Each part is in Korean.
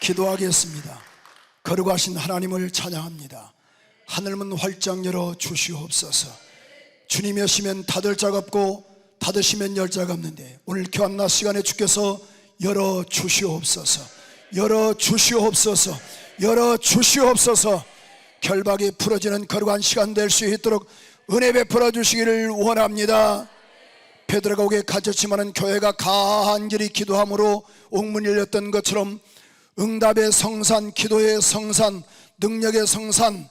기도하겠습니다. 거룩하신 하나님을 찬양합니다. 하늘문 활짝 열어 주시옵소서. 주님이 오시면 닫을 자가 없고 닫으시면 열 자가 없는데 오늘 교한 낮 시간에 주께서 열어 주시옵소서. 열어 주시옵소서. 열어 주시옵소서. 결박이 풀어지는 거룩한 시간 될 수 있도록 은혜 베풀어 주시기를 원합니다. 베드로가 오게 가졌지만은 교회가 간절히 기도함으로 옥문이 열렸던 것처럼 응답의 성산, 기도의 성산, 능력의 성산,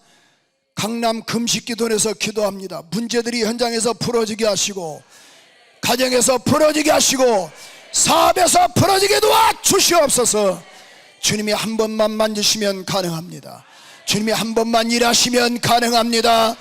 강남 금식기도원에서 기도합니다. 문제들이 현장에서 풀어지게 하시고 가정에서 풀어지게 하시고 사업에서 풀어지게 도와주시옵소서. 주님이 한 번만 만지시면 가능합니다. 주님이 한 번만 일하시면 가능합니다.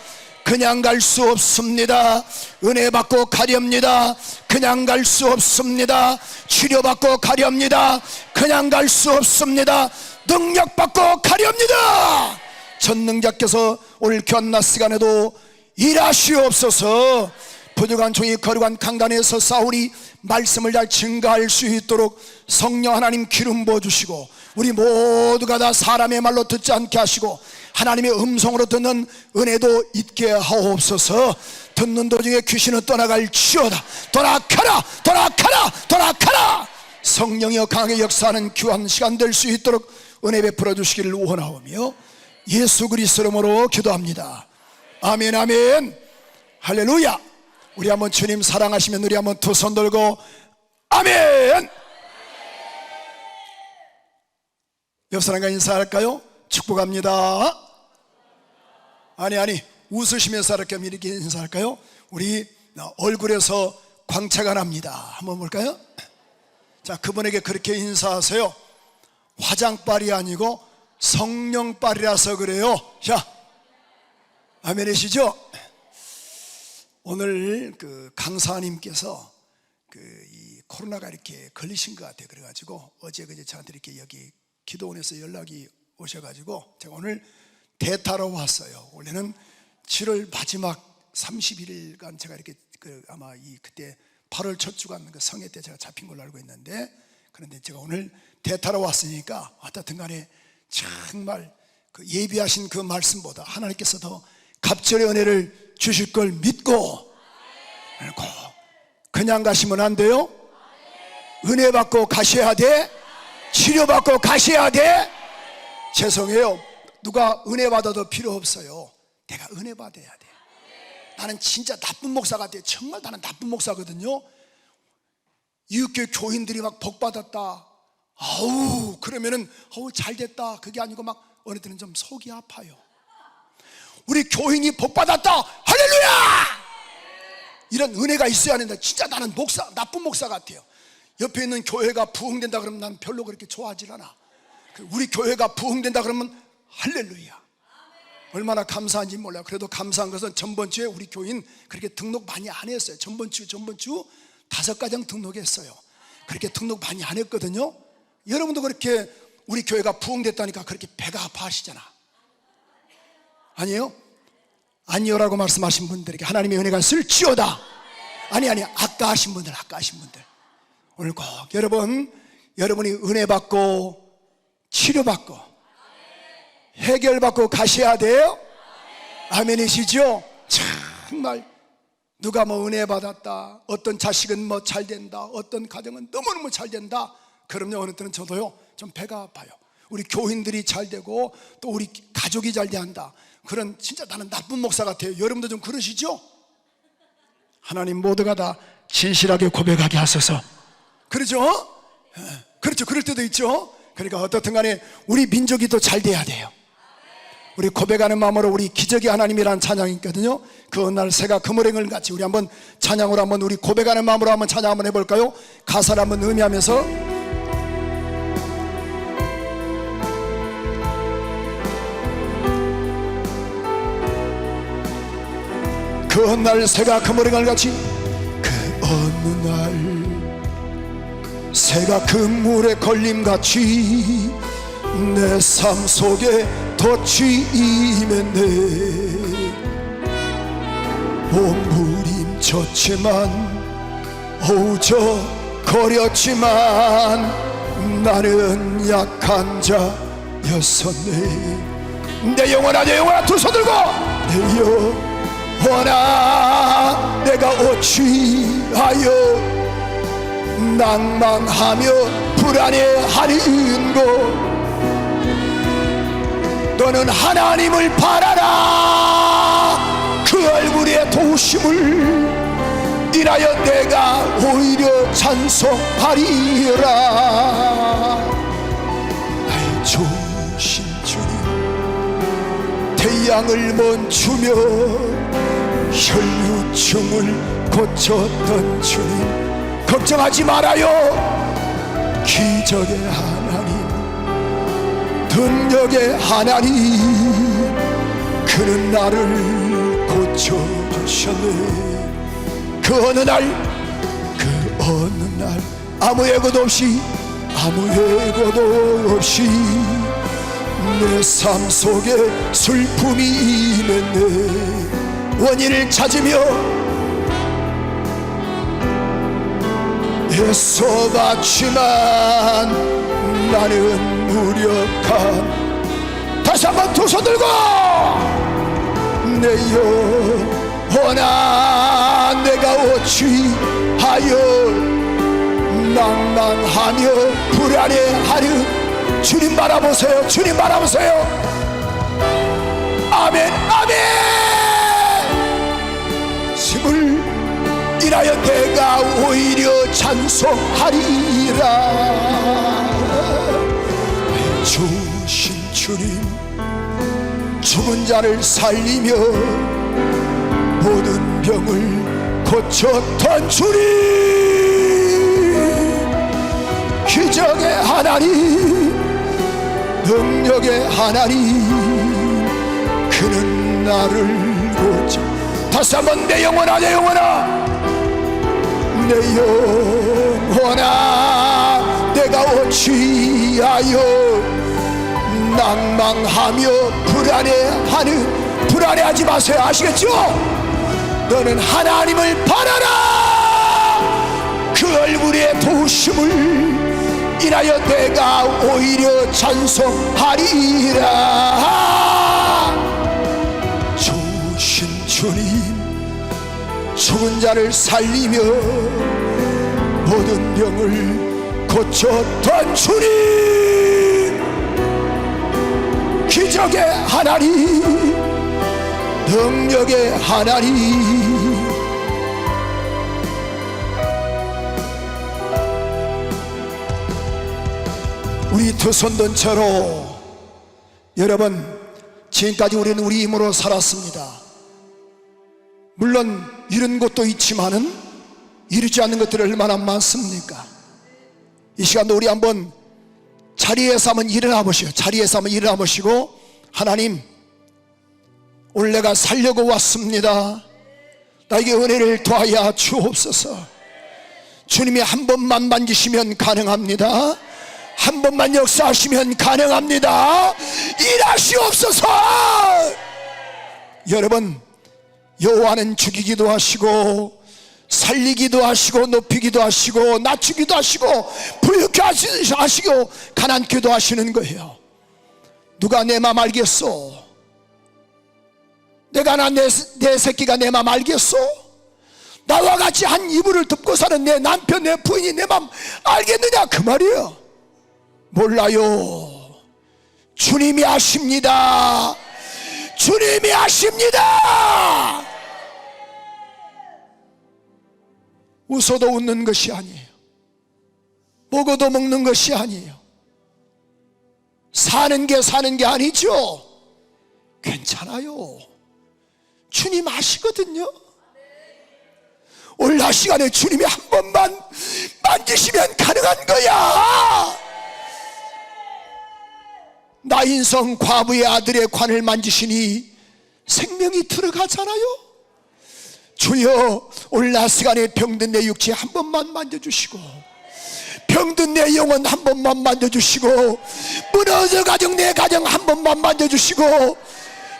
그냥 갈 수 없습니다. 은혜 받고 가렵니다. 그냥 갈 수 없습니다. 치료받고 가렵니다. 그냥 갈 수 없습니다. 능력 받고 가렵니다. 전능자께서 오늘 귀한 낮 시간에도 일하시옵소서. 부족한 종이 거룩한 강단에 서 싸우니 말씀을 잘 증거할 수 있도록 성령 하나님 기름 부어주시고 우리 모두가 다 사람의 말로 듣지 않게 하시고 하나님의 음성으로 듣는 은혜도 있게 하옵소서. 듣는 도중에 귀신은 떠나갈지어다. 돌아가라 돌아가라 돌아가라. 성령이여 강하게 역사하는 귀한 시간 될 수 있도록 은혜 베풀어 주시기를 원하오며 예수 그리스도 이름으로 기도합니다. 아멘 아멘 할렐루야. 우리 한번 주님 사랑하시면 우리 한번 두 손 들고 아멘. 옆 사람과 인사할까요? 축복합니다. 아니 웃으시면서 이렇게 인사할까요? 우리 얼굴에서 광채가 납니다. 한번 볼까요? 자, 그분에게 그렇게 인사하세요. 화장빨이 아니고 성령빨이라서 그래요. 자, 아멘이시죠? 오늘 그 강사님께서 이 코로나가 이렇게 걸리신 것 같아요. 그래가지고 어제 그제 저한테 이렇게 여기 기도원에서 연락이 오셔가지고 제가 오늘 대타로 왔어요. 원래는 7월 마지막 31일간 제가 이렇게 아마 그때 8월 첫 주간 그 성회 때 제가 잡힌 걸로 알고 있는데, 그런데 제가 오늘 대타로 왔으니까 어떻든 간에 정말 그 예비하신 그 말씀보다 하나님께서 더 갑절의 은혜를 주실 걸 믿고 그냥 가시면 안 돼요. 은혜 받고 가셔야 돼. 치료받고 가셔야 돼. 죄송해요. 누가 은혜 받아도 필요 없어요. 내가 은혜 받아야 돼. 나는 진짜 나쁜 목사 같아요. 정말 나는 나쁜 목사거든요. 이웃교회 교인들이 막 복 받았다, 아우 그러면은 아우 잘 됐다, 그게 아니고 막 어느 때는 좀 속이 아파요. 우리 교인이 복 받았다, 할렐루야! 이런 은혜가 있어야 하는데 진짜 나는 나쁜 목사 같아요. 옆에 있는 교회가 부흥된다 그러면 난 별로 그렇게 좋아하질 않아. 우리 교회가 부흥된다 그러면 할렐루야. 얼마나 감사한지 몰라요. 그래도 감사한 것은 전번주에 우리 교인 그렇게 등록 많이 안 했어요. 전번주 5가정 등록했어요. 그렇게 등록 많이 안 했거든요. 여러분도 그렇게 우리 교회가 부흥됐다니까 그렇게 배가 아파하시잖아. 아니에요? 아니요라고 말씀하신 분들에게 하나님의 은혜가 쓸지어다. 아니 아까 하신 분들 오늘 꼭 여러분이 은혜 받고 치료받고 해결받고 가셔야 돼요. 아멘이시죠? 정말 누가 뭐 은혜 받았다, 어떤 자식은 뭐 잘 된다, 어떤 가정은 너무너무 잘 된다, 그럼요 어느 때는 저도요 좀 배가 아파요. 우리 교인들이 잘 되고 또 우리 가족이 잘 돼야 한다, 그런 진짜 나는 나쁜 목사 같아요. 여러분도 좀 그러시죠? 하나님 모두가 다 진실하게 고백하게 하소서. 그렇죠? 그렇죠. 그럴 때도 있죠. 그러니까 어떻든 간에 우리 민족이 더 잘 돼야 돼요. 우리 고백하는 마음으로 우리 기적의 하나님이라는 찬양이 있거든요. 그 어느 날 새가 그물행을 같이 우리 한번 찬양으로 한번 우리 고백하는 마음으로 한번 찬양 한번 해볼까요? 가사를 한번 의미하면서 그 어느 날 새가 그물행을 같이 그 어느 날 새가 그물에 걸림같이 내 삶 속에 덧치이면네 몸부림쳤지만 어우저거렸지만 나는 약한 자였었네. 내 영혼아 내 영혼아 두 손 들고 내 영혼아 내가 어찌하여 낭망하며 불안해하는 것. 너는 하나님을 바라라. 그 얼굴의 도우심을 인하여 내가 오히려 찬송하리라. 나의 좋으신 주님, 태양을 멈추며 혈루증을 고쳤던 주님, 걱정하지 말아요. 기적의 하나님, 능력의 하나님, 그는 나를 고쳐주셨네. 그 어느 날 아무 예고도 없이 내 삶 속에 슬픔이 임했네. 원인을 찾으며 애써봤지만 나는 무력한. 다시 한번 두 손 들고 내 영혼아 내가 어찌하여 낭망하며 불안해하는. 주님 바라보세요. 주님 바라보세요. 아멘 아멘. 힘을 인하여 내가 오히려 찬송하리라. 주신 주님, 죽은 자를 살리며 모든 병을 고쳤던 주님, 기적의 하나님, 능력의 하나님, 그는 나를 고쳐. 다시 한번 내 영혼아 내 영혼아 내 영혼아 내가 어찌하여 낭망하며 불안해하는. 불안해하지 마세요. 아시겠죠? 너는 하나님을 바라라. 그 얼굴의 도우심을 인하여 내가 오히려 찬송하리라. 좋으신 주님, 죽은 자를 살리며 모든 병을 고쳤던 주님, 기적의 하나님, 능력의 하나님. 우리 두 손 든 채로 여러분, 지금까지 우리는 우리 힘으로 살았습니다. 물론 이룬 것도 있지만은 이루지 않는 것들이 얼마나 많습니까? 이 시간도 우리 한번 자리에서 한번 일어나 보시고, 자리에서 한번 일어나 보시고, 하나님 오늘 내가 살려고 왔습니다. 나에게 은혜를 더하여 주옵소서. 주님이 한 번만 만지시면 가능합니다. 한 번만 역사하시면 가능합니다. 일하시옵소서. 여러분, 여호와는 죽이기도 하시고 살리기도 하시고 높이기도 하시고 낮추기도 하시고 부유케 하시고 가난케도 하시는 거예요. 누가 내 맘 알겠소? 내가 내 새끼가 내 맘 알겠소? 나와 같이 한 이불을 덮고 사는 내 남편 내 부인이 내 맘 알겠느냐 그 말이에요. 몰라요. 주님이 아십니다. 주님이 아십니다. 웃어도 웃는 것이 아니에요. 먹어도 먹는 것이 아니에요. 사는 게 아니죠. 괜찮아요. 주님 아시거든요. 오늘 낮 시간에 주님이 한 번만 만지시면 가능한 거야. 나인성 과부의 아들의 관을 만지시니 생명이 들어가잖아요. 주여, 오늘 낮 시간에 병든 내 육체 한 번만 만져주시고, 병든 내 영혼 한 번만 만져주시고, 무너져 가정 내 가정 한 번만 만져주시고,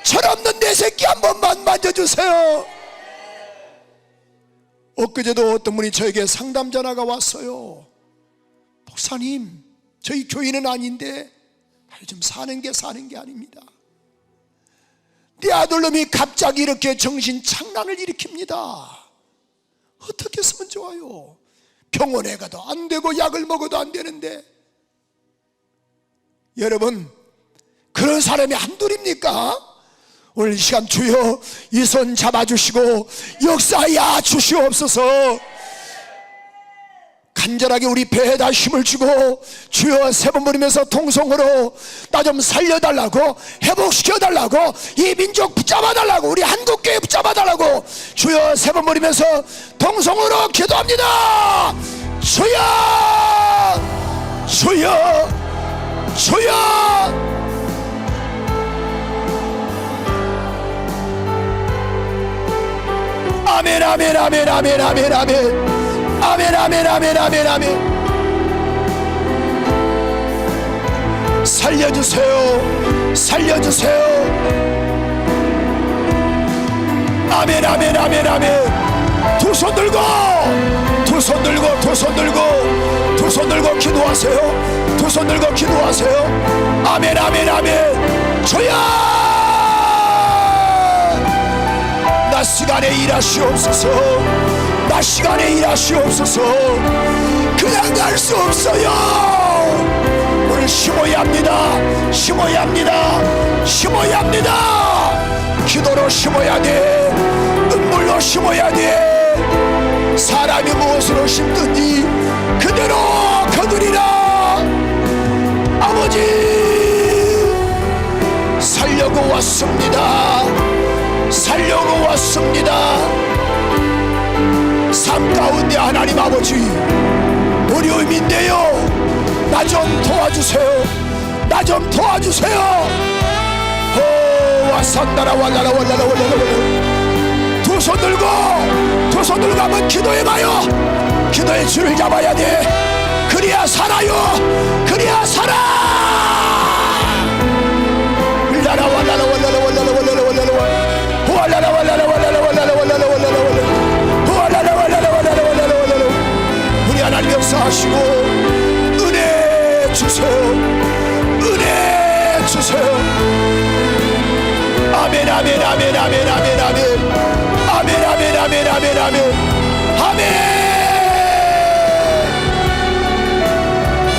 철없는 내 새끼 한 번만 만져주세요. 엊그제도 어떤 분이 저에게 상담 전화가 왔어요. 목사님, 저희 교인은 아닌데 요즘 사는 게 아닙니다. 내 아들놈이 갑자기 이렇게 정신 착란을 일으킵니다. 어떻게 했으면 좋아요? 병원에 가도 안 되고 약을 먹어도 안 되는데, 여러분 그런 사람이 한둘입니까? 오늘 이 시간 주여 이 손 잡아주시고 역사하여 주시옵소서. 간절하게 우리 배에다 힘을 주고 주여 세 번 부르면서 통성으로 나 좀 살려달라고, 회복시켜달라고, 이 민족 붙잡아달라고, 우리 한국교회 붙잡아달라고 주여 세 번 부르면서 통성으로 기도합니다. 주여 주여 주여. 아멘 아멘 아멘 아멘 아멘 아멘 아멘 아멘 아멘 아멘 아멘. 살려주세요 살려주세요. 아멘 아멘 아멘 아멘. 두 손 들고 두 손 들고 두 손 들고 두 손 들고 기도하세요. 두 손 들고 기도하세요. 아멘 아멘 아멘. 주여 낮 시간에 일하시옵소서. 낮 시간에 일하시옵소서. 그냥 갈 수 없어요. 오늘 심어야 합니다. 심어야 합니다. 심어야 합니다. 기도로 심어야 돼. 눈물로 심어야 돼. 사람이 무엇으로 심든지 그대로 거두리라. 아버지 살려고 왔습니다. 살려고 왔습니다. 삶 가운데 하나님 아버지 어려움인데요, 나 좀 도와주세요. 나 좀 도와주세요. 오 와산다라 wal라라 wal라라 wal라라. 두 손 들고 한번 기도해봐요. 기도의 줄을 잡아야 돼. 그래야 살아요. 그래야 살아. wal라라 wal라라 wal라라 wal라라 wal라라 wal라라 wal라라 wal라라 wal라라 wal라라 wal라라 wal라라. 우리 하나님 역사하시고 은혜 주세요. 은혜 주세요. 아멘 아멘 아멘 아멘 아멘 아멘 아멘 아멘 아멘 아멘 아멘 아멘.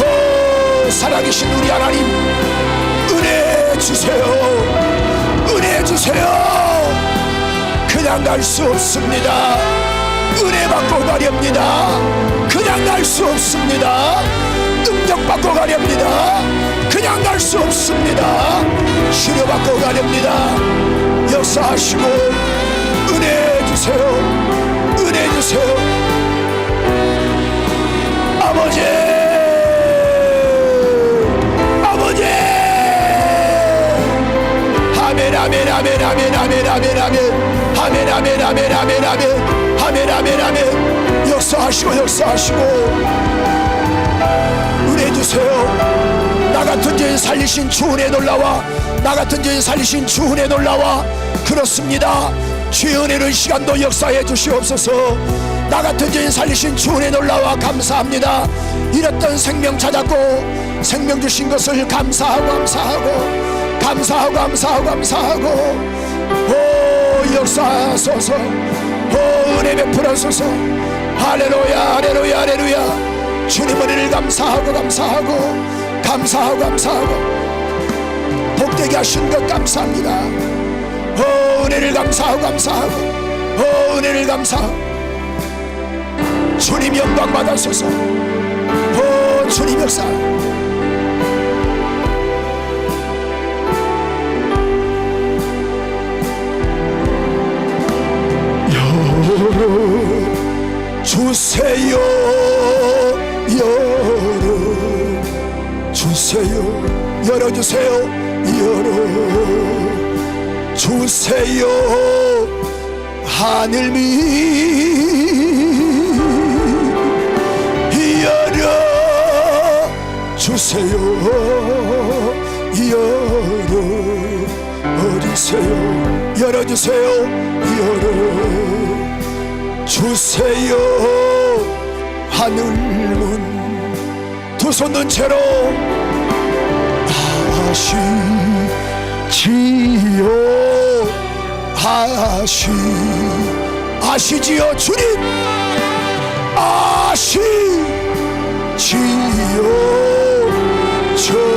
오 살아계신 우리 하나님 은혜 주세요. 은혜 주세요. 그냥 갈 수 없습니다. 은혜 받고 가렵니다. 그냥 갈 수 없습니다. 능력 받고 가렵니다. 그냥 갈 수 없습니다. 치료 받고 가렵니다. 역사하시고 은혜 주세요. 은혜 주세요. 아버지 아버지. 아멘 아멘 아멘 아멘 아멘 아멘 아멘 아멘 아멘 아멘 아멘 아멘 아멘 아멘. 역사하시고 역사하시고 은혜 주세요. 나 같은 죄인 살리신 주 은혜 놀라와. 나 같은 죄인 살리신 주 은혜 놀라와. 그렇습니다. 주의 은혜를 시간도 역사해 주시옵소서. 나 같은 죄인 살리신 주 은혜 놀라와 감사합니다. 잃었던 생명 찾았고 생명 주신 것을 감사하고 감사하고 감사하고 감사하고 감사하고. 오 역사하소서. 오 은혜 베풀어소서. 할렐루야 할렐루야 할렐루야. 주님 은혜를 감사하고 감사하고 감사하고 감사하고 복되게 하신 것 감사합니다. 오 은혜를 감사하고 감사하고 오 은혜를 감사하고. 주님 영광 받으소서. 오 주님 역사. 주세요 열어주세요. 열어주세요. 열어주세요. 하늘 밑 열어주세요. 열어주세요. 열어주세요. 열어주세요. 하늘문 두 두 손 든 채로 아시지요 주님, 아시지요 주님, 아시지요 주님,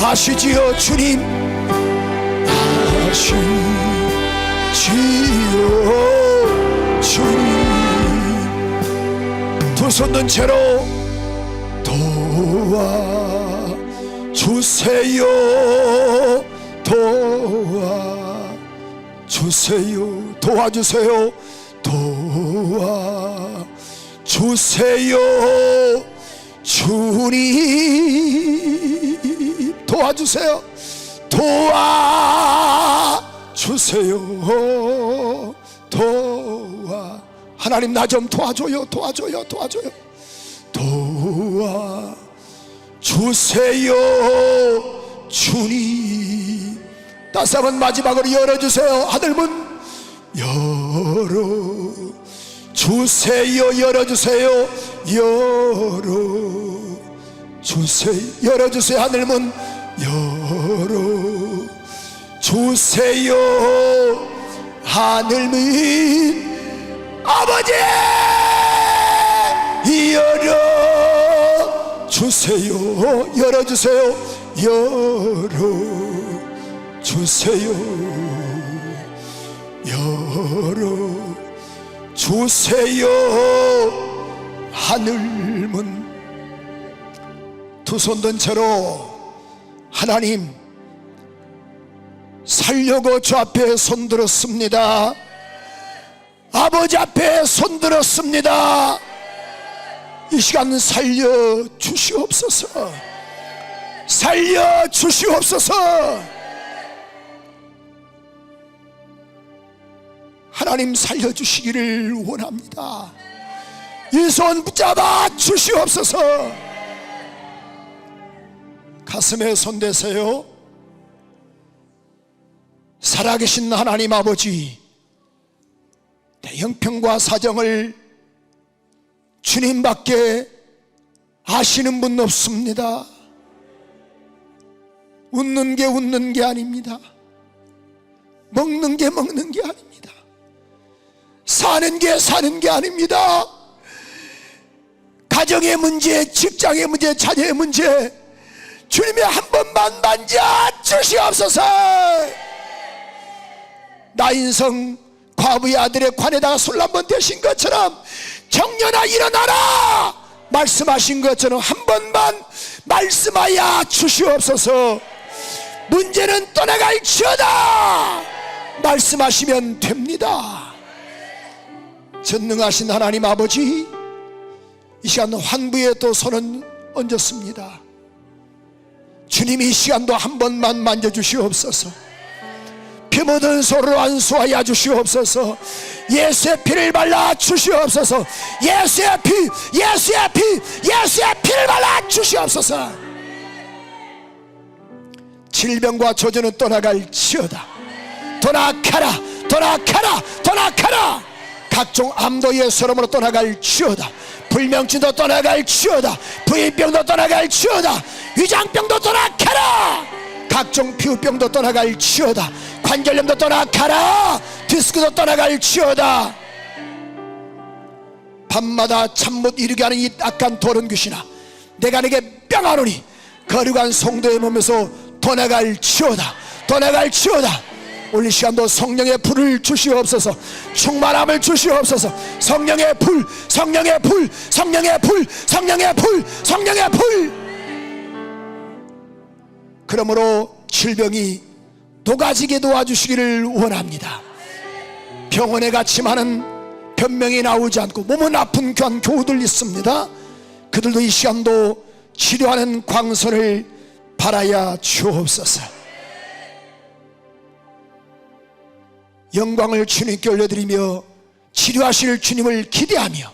아시지요 주님. 두 손 든 채로 도와주세요, 도와주세요, 도와주세요, 도와주세요 주님, 도와주세요, 도와주세요, 하나님 나 좀 도와줘요, 도와줘요, 도와줘요, 도와주세요 주님. 다시 한번 마지막으로 열어주세요. 하늘문 열어주세요, 열어주세요, 열어주세요, 열어주세요. 하늘문 열어주세요, 하늘문 아버지 열어주세요, 열어주세요, 열어주세요, 열어주세요. 하늘문 두 손 든 채로 하나님 살려고 주 앞에 손들었습니다. 아버지 앞에 손들었습니다. 이 시간 살려주시옵소서, 살려주시옵소서. 하나님 살려주시기를 원합니다. 이 손 붙잡아 주시옵소서. 가슴에 손 대세요. 살아계신 하나님 아버지, 내 형편과 사정을 주님밖에 아시는 분 없습니다. 웃는 게 웃는 게 아닙니다. 먹는 게 먹는 게 아닙니다. 사는 게 사는 게 아닙니다. 가정의 문제, 직장의 문제, 자녀의 문제, 주님이 한 번만 만져 주시옵소서. 나 인성 과부의 아들의 관에다가 술 한번 대신 것처럼 청년아 일어나라 말씀하신 것처럼 한 번만 말씀하여 주시옵소서. 문제는 떠나갈지어다 말씀하시면 됩니다. 전능하신 하나님 아버지, 이 시간 환부에 또 손은 얹었습니다. 주님이 이 시간도 한 번만 만져주시옵소서. 피 묻은 소를 안수하여 주시옵소서. 예수의 피를 발라 주시옵소서. 예수의 피, 예수의 피, 예수의 피를 발라 주시옵소서. 질병과 저주는 떠나갈지어다. 떠나가라, 떠나가라, 떠나가라. 각종 암도의 서름으로 떠나갈지어다. 불면증도 떠나갈지어다. 부인병도 떠나갈지어다. 위장병도 떠나가라. 각종 피부병도 떠나갈지어다. 관절염도 떠나가라. 디스크도 떠나갈지어다. 밤마다 잠 못 이루게 하는 이 악한 도른 귀신아, 내가 내게 명하노니 거룩한 성도의 몸에서 떠나갈지어다. 떠나갈지어다. 오늘 이 시간도 성령의 불을 주시옵소서. 충만함을 주시옵소서. 성령의 불, 성령의 불, 성령의 불, 성령의 불, 성령의 불. 그러므로 질병이 녹아지게 도와주시기를 원합니다. 병원에 갔지만은 변명이 나오지 않고 몸은 아픈 귀한 교우들 있습니다. 그들도 이 시간도 치료하는 광선을 바라야 주옵소서. 영광을 주님께 올려드리며 치료하실 주님을 기대하며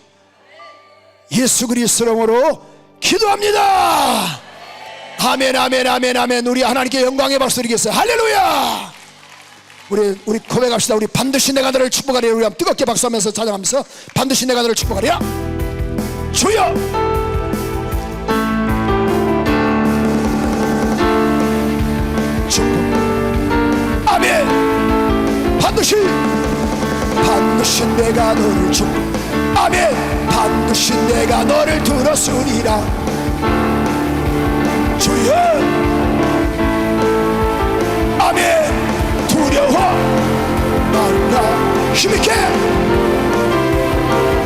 예수 그리스도로 기도합니다. 아멘, 아멘, 아멘, 아멘. 우리 하나님께 영광의 박수 드리겠어요. 할렐루야. 우리 고백합시다. 우리 반드시 내가 너를 축복하리라. 우리 뜨겁게 박수하면서 찬양하면서 반드시 내가 너를 축복하리라. 주여. 축복. 아멘. 반드시 내가 너를 축복. 아멘. 반드시 내가 너를 들었으리라. 주여. 아멘. 두려워 말라. 힘있게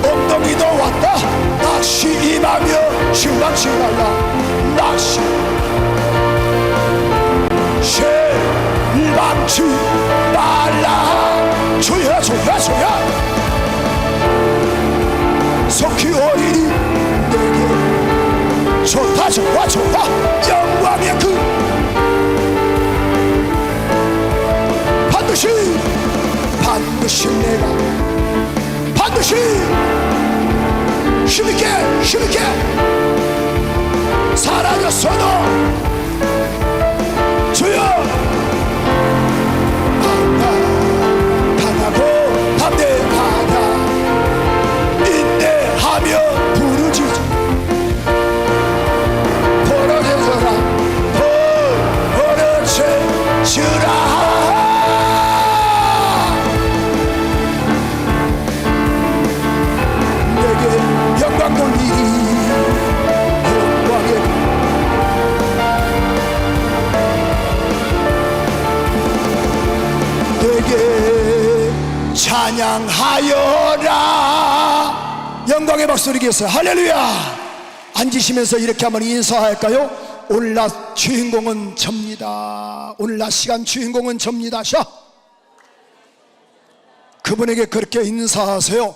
엉덩이도 왔다. 낙심하며 실망치 말라. 낙심 실망치 말라. 주여 주여 주여. 속히 오리니 내게 좋다 좋아 좋아. 영광의 그 반드시 내가 반드시 힘있게 사라졌어도 주여 강하고 담대하다 인내하며 부르짖어 벌어져라 벌어져라. 영광 돌리리 영광에 내게 찬양하여라. 영광의 박수 드리겠어요. 할렐루야. 앉으시면서 이렇게 한번 인사할까요? 오늘 낮 주인공은 접니다. 오늘 낮 시간 주인공은 접니다. 자, 그분에게 그렇게 인사하세요.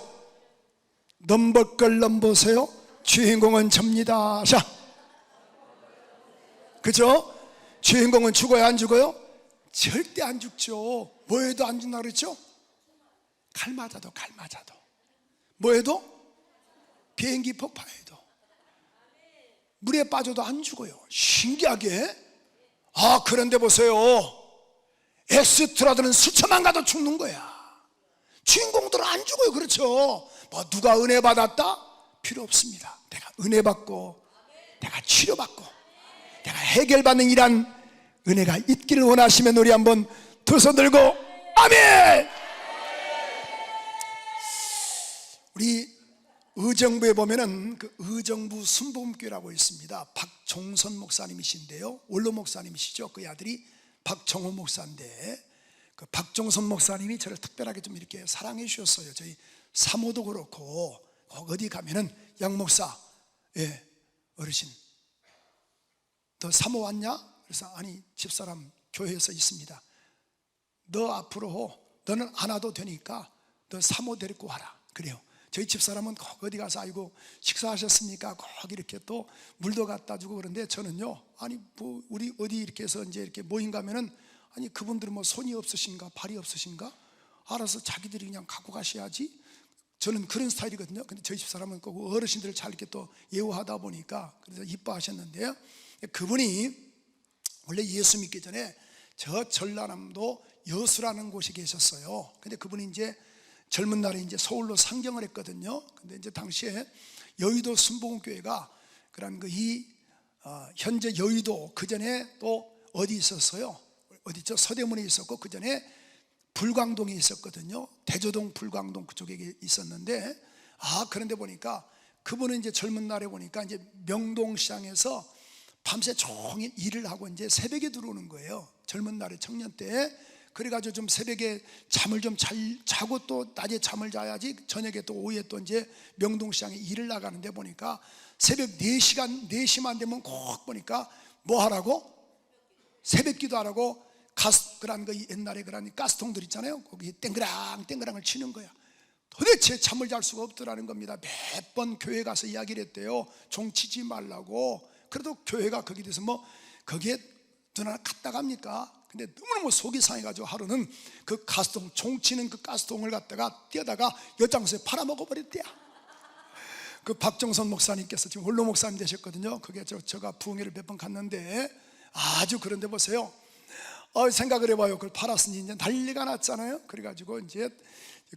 넘버걸 넘보세요. 주인공은 접니다. 자, 그죠? 주인공은 죽어요 안 죽어요? 절대 안 죽죠. 뭐해도 안 죽나 그랬죠? 칼 맞아도 뭐해도? 비행기 폭파해도 물에 빠져도 안 죽어요. 신기하게. 그런데 보세요. 엑스트라들은 수천만 가도 죽는 거야. 주인공들은 안 죽어요. 그렇죠? 뭐 누가 은혜 받았다? 필요 없습니다. 내가 은혜 받고 내가 치료받고 내가 해결받는 이란 은혜가 있기를 원하시면 우리 한번 두 손 들고 아멘. 우리 의정부에 보면은 그 의정부 순복음교회라고 있습니다. 박종선 목사님이신데요, 원로 목사님이시죠. 그 아들이 박정호 목사인데 그 박종선 목사님이 저를 특별하게 좀 이렇게 사랑해 주셨어요. 저희 사모도 그렇고 어디 가면은 양 목사, 어르신 너 사모 왔냐? 그래서 아니 집사람 교회에서 있습니다. 너 앞으로 너는 안 와도 되니까 너 사모 데리고 와라. 그래요. 저희 집사람은 어디 가서 아이고 식사하셨습니까? 꼭 이렇게 또 물도 갖다 주고 그런데 저는요, 아니 뭐 우리 어디 이렇게 해서 이제 이렇게 모임 가면은 아니 그분들은 뭐 손이 없으신가 발이 없으신가 알아서 자기들이 그냥 갖고 가셔야지. 저는 그런 스타일이거든요. 근데 저희 집사람은 꼭 어르신들을 잘 이렇게 또 예우하다 보니까 그래서 이뻐하셨는데요. 그분이 원래 예수 믿기 전에 저 전라남도 여수라는 곳에 계셨어요. 근데 그분이 이제 젊은 날에 이제 서울로 상경을 했거든요. 근데 이제 당시에 여의도 순복음교회가 그런 현재 여의도 그 전에 또 어디 있었어요? 어디죠? 서대문에 있었고 그 전에 불광동에 있었거든요. 대조동 불광동 그쪽에 있었는데 그런데 보니까 그분은 이제 젊은 날에 보니까 이제 명동시장에서 밤새 종일 일을 하고 이제 새벽에 들어오는 거예요. 젊은 날에 청년 때. 그래가지고 좀 새벽에 잠을 좀 잘 자고 또 낮에 잠을 자야지 저녁에 또 오후에 또 이제 명동시장에 일을 나가는데 보니까 새벽 4시만 되면 꼭 보니까 뭐 하라고? 새벽 기도하라고 그런 거 옛날에 그런 가스통들 있잖아요. 거기 땡그랑을 치는 거야. 도대체 잠을 잘 수가 없더라는 겁니다. 몇 번 교회 가서 이야기를 했대요. 종 치지 말라고. 그래도 교회가 거기에 대해서 뭐 거기에 누나 갔다 갑니까? 근데 너무너무 속이 상해가지고 하루는 그 가스통 종치는 그 가스통을 갖다가 떼다가 엿장수에 팔아먹어 버렸대요. 그 박정선 목사님께서 지금 원로 목사님 되셨거든요. 그게 제가 부흥회를 몇 번 갔는데 아주 그런데 보세요. 생각을 해봐요. 그걸 팔았으니 이제 난리가 났잖아요. 그래가지고 이제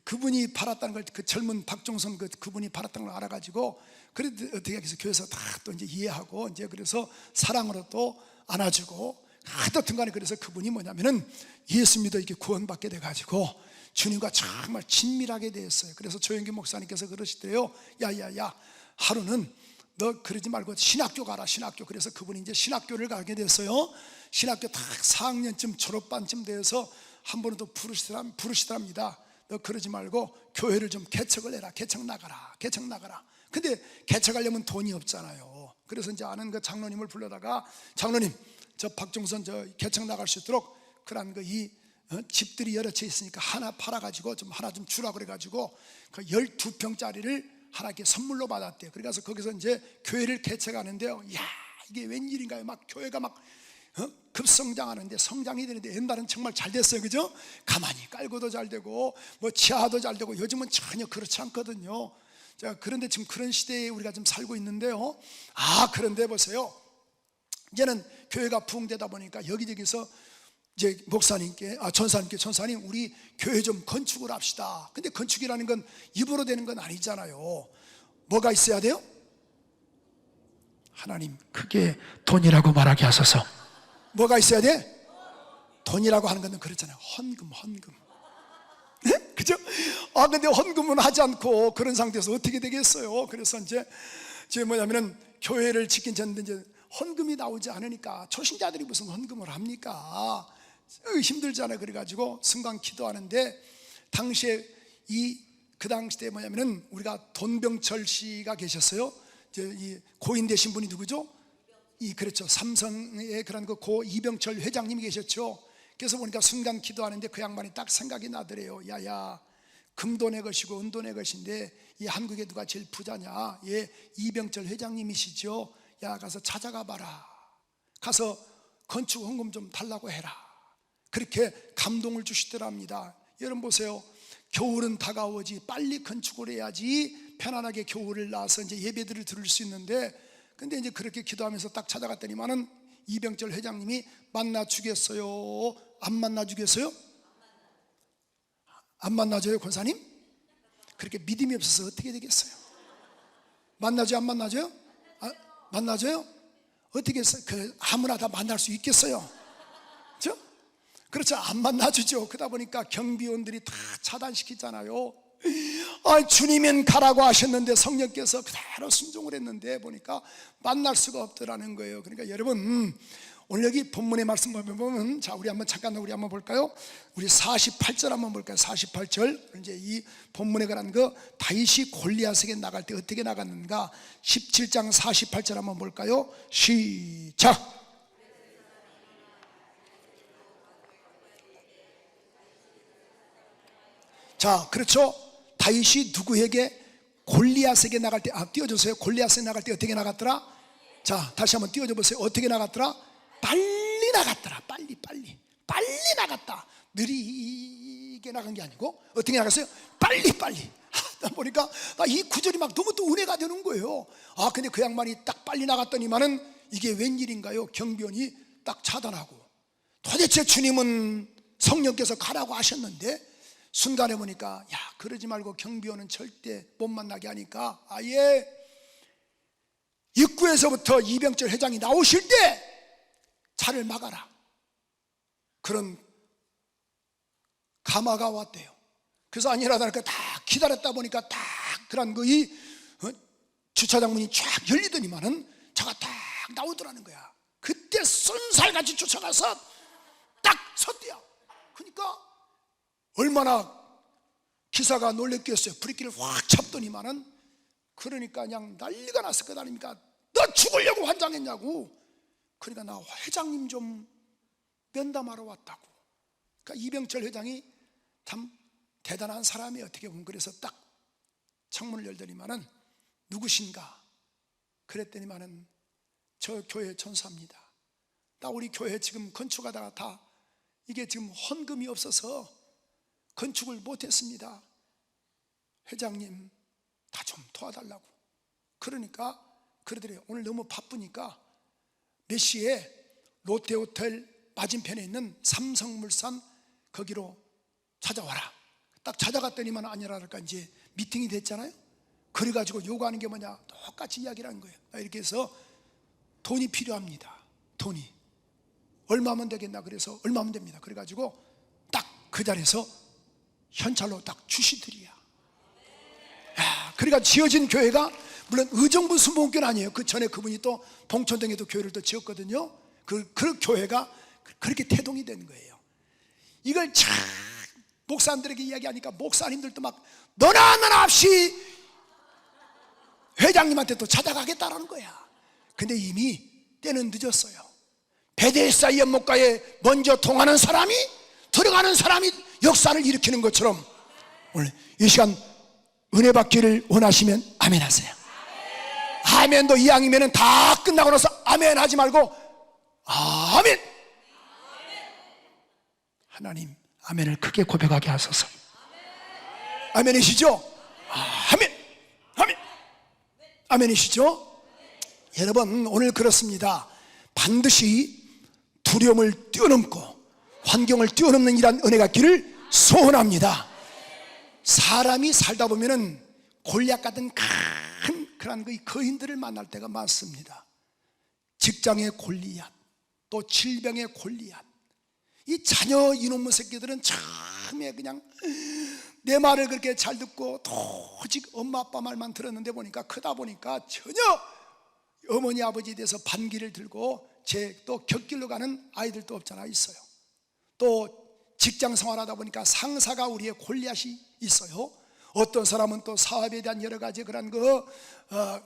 그분이 팔았다는 걸, 그 젊은 박종선 그분이 팔았다는 걸 알아가지고, 그래 어떻게 해서 교회에서 다 또 이제 이해하고, 이제 그래서 사랑으로 또 안아주고, 하여튼 간에 그래서 그분이 뭐냐면은 예수 믿어 이렇게 구원받게 돼가지고 주님과 정말 친밀하게 되었어요. 그래서 조영기 목사님께서 그러시대요. 야야야, 하루는 너 그러지 말고 신학교 가라, 신학교. 그래서 그분이 이제 신학교를 가게 됐어요. 신학교 딱 4학년쯤 졸업반쯤 돼서 한 번은 또 부르시더랍니다. 너 그러지 말고 교회를 좀 개척을 해라. 개척 나가라. 근데 개척하려면 돈이 없잖아요. 그래서 이제 아는 그 장로님을 불러다가, 장로님, 저 박종선 저 개척 나갈 수 있도록 그런 집들이 여러 채 있으니까 하나 팔아가지고 하나 좀 주라 그래가지고 그 12평짜리를 하나 이렇게 선물로 받았대요. 그래서 거기서 이제 교회를 개척하는데요. 야, 이게 웬일인가요? 막 교회가 막 급성장하는데, 성장이 되는데, 옛날은 정말 잘 됐어요, 그죠? 가만히 깔고도 잘 되고 뭐 지하도 잘 되고. 요즘은 전혀 그렇지 않거든요. 자, 그런데 지금 그런 시대에 우리가 좀 살고 있는데요. 그런데 보세요. 이제는 교회가 부흥되다 보니까 여기저기서 이제 목사님께, 전사님 우리 교회 좀 건축을 합시다. 근데 건축이라는 건 입으로 되는 건 아니잖아요. 뭐가 있어야 돼요? 하나님, 크게 돈이라고 말하게 하소서. 뭐가 있어야 돼? 돈이라고 하는 건 그렇잖아요. 헌금. 네? 그죠? 근데 헌금은 하지 않고 그런 상태에서 어떻게 되겠어요? 그래서 이제 뭐냐면은 교회를 짓긴 졌는데 이제 헌금이 나오지 않으니까 초신자들이 무슨 헌금을 합니까? 힘들잖아요. 그래가지고 순간 기도하는데, 당시에 그 당시 때 뭐냐면은 우리가 돈병철 씨가 계셨어요. 이 고인 되신 분이 누구죠? 그렇죠. 삼성의 그런 고 이병철 회장님이 계셨죠. 그래서 보니까 순간 기도하는데 그 양반이 딱 생각이 나더래요. 야야, 금도 내 것이고 은도 내 것인데 이 한국에 누가 제일 부자냐? 이병철 회장님이시죠. 야, 가서 찾아가 봐라. 가서 건축 헌금 좀 달라고 해라. 그렇게 감동을 주시더랍니다. 여러분 보세요. 겨울은 다가오지 빨리 건축을 해야지 편안하게 겨울을 나와서 이제 예배들을 들을 수 있는데, 근데 이제 그렇게 기도하면서 딱 찾아갔더니만은 이병철 회장님이 만나 주겠어요? 안 만나 주겠어요? 안 만나줘요, 권사님? 그렇게 믿음이 없어서 어떻게 되겠어요? 만나줘요, 안 만나줘요? 만나줘요? 어떻게 했어요? 아무나 다 만날 수 있겠어요? 그렇죠? 그렇죠. 안 만나주죠. 그러다 보니까 경비원들이 다 차단시키잖아요. 주님은 가라고 하셨는데 성령께서 그대로 순종을 했는데 보니까 만날 수가 없더라는 거예요. 그러니까 여러분, 오늘 여기 본문의 말씀 보면, 자, 우리 한번 볼까요? 우리 48절 한번 볼까요? 48절. 이제 이 본문에 관한 다윗이 골리앗에게 나갈 때 어떻게 나갔는가? 17장 48절 한번 볼까요? 시작. 자, 그렇죠. 다윗이 누구에게? 골리앗에게 나갈 때, 띄워주세요. 골리앗에게 나갈 때 어떻게 나갔더라? 자, 다시 한번 띄워줘 보세요. 어떻게 나갔더라? 빨리 나갔더라. 빨리 나갔다. 느리게 나간 게 아니고 어떻게 나갔어요? 빨리. 하다 보니까 이 구절이 막 너무 또 은혜가 되는 거예요. 근데 그 양반이 딱 빨리 나갔더니만은 이게 웬일인가요? 경비원이 딱 차단하고, 도대체 주님은 성령께서 가라고 하셨는데, 순간에 보니까 그러지 말고 경비원은 절대 못 만나게 하니까 아예 입구에서부터 이병철 회장이 나오실 때 차를 막아라, 그런 가마가 왔대요. 그래서 아니라다니까 딱 기다렸다 보니까 딱 그런 주차장 문이 쫙 열리더니만은 차가 딱 나오더라는 거야. 그때 쏜살같이 쫓아가서 딱 섰대요. 그러니까 얼마나 기사가 놀랬겠어요. 브레이크를 확 잡더니만은, 그러니까 그냥 난리가 났을 거 아닙니까? 너 죽으려고 환장했냐고. 그러니까 나 회장님 좀 면담하러 왔다고. 그러니까 이병철 회장이 참 대단한 사람이 어떻게 보면. 그래서 딱 창문을 열더니만은 누구신가? 그랬더니만은 저 교회 전사입니다. 나 우리 교회 지금 건축하다가 다 이게 지금 헌금이 없어서 건축을 못했습니다. 회장님 다 좀 도와달라고. 그러니까 그러더래요. 오늘 너무 바쁘니까 몇 시에 롯데호텔 맞은편에 있는 삼성물산 거기로 찾아와라. 딱 찾아갔더니만 아니라니까 이제 미팅이 됐잖아요. 그래가지고 요구하는 게 뭐냐, 똑같이 이야기를 한 거예요. 이렇게 해서 돈이 필요합니다. 돈이 얼마면 되겠나, 그래서 얼마면 됩니다. 그래가지고 딱 그 자리에서 현찰로 딱 주시더리야. 그러니까 지어진 교회가 물론 의정부 순복음교는 아니에요. 그 전에 그분이 또 봉천동에도 교회를 또 지었거든요. 그 교회가 그렇게 태동이 된 거예요. 이걸 참 목사님들에게 이야기하니까 목사님들도 막 너나 없이 회장님한테 또 찾아가겠다라는 거야. 근데 이미 때는 늦었어요. 베데스다 연못가에 먼저 통하는 사람이, 들어가는 사람이 역사를 일으키는 것처럼 오늘 이 시간 은혜 받기를 원하시면 아멘 하세요. 아멘도 이왕이면 다 끝나고 나서 아멘 하지 말고 아멘. 하나님 아멘을 크게 고백하게 하소서. 아멘이시죠? 아멘. 아멘. 아멘이시죠? 여러분, 오늘 그렇습니다. 반드시 두려움을 뛰어넘고 환경을 뛰어넘는 이러한 은혜 갖기를 소원합니다. 사람이 살다 보면은 골리앗 같은 큰 그런 거인들을 만날 때가 많습니다. 직장의 골리앗, 또 질병의 골리앗. 이 자녀 이놈의 새끼들은 처음에 그냥 내 말을 그렇게 잘 듣고 오직 엄마 아빠 말만 들었는데 보니까 크다 보니까 전혀 어머니 아버지에 대해서 반기를 들고 또 곁길로 가는 아이들도 없잖아 있어요. 또 직장 생활하다 보니까 상사가 우리의 골리앗이 있어요. 어떤 사람은 또 사업에 대한 여러 가지 그런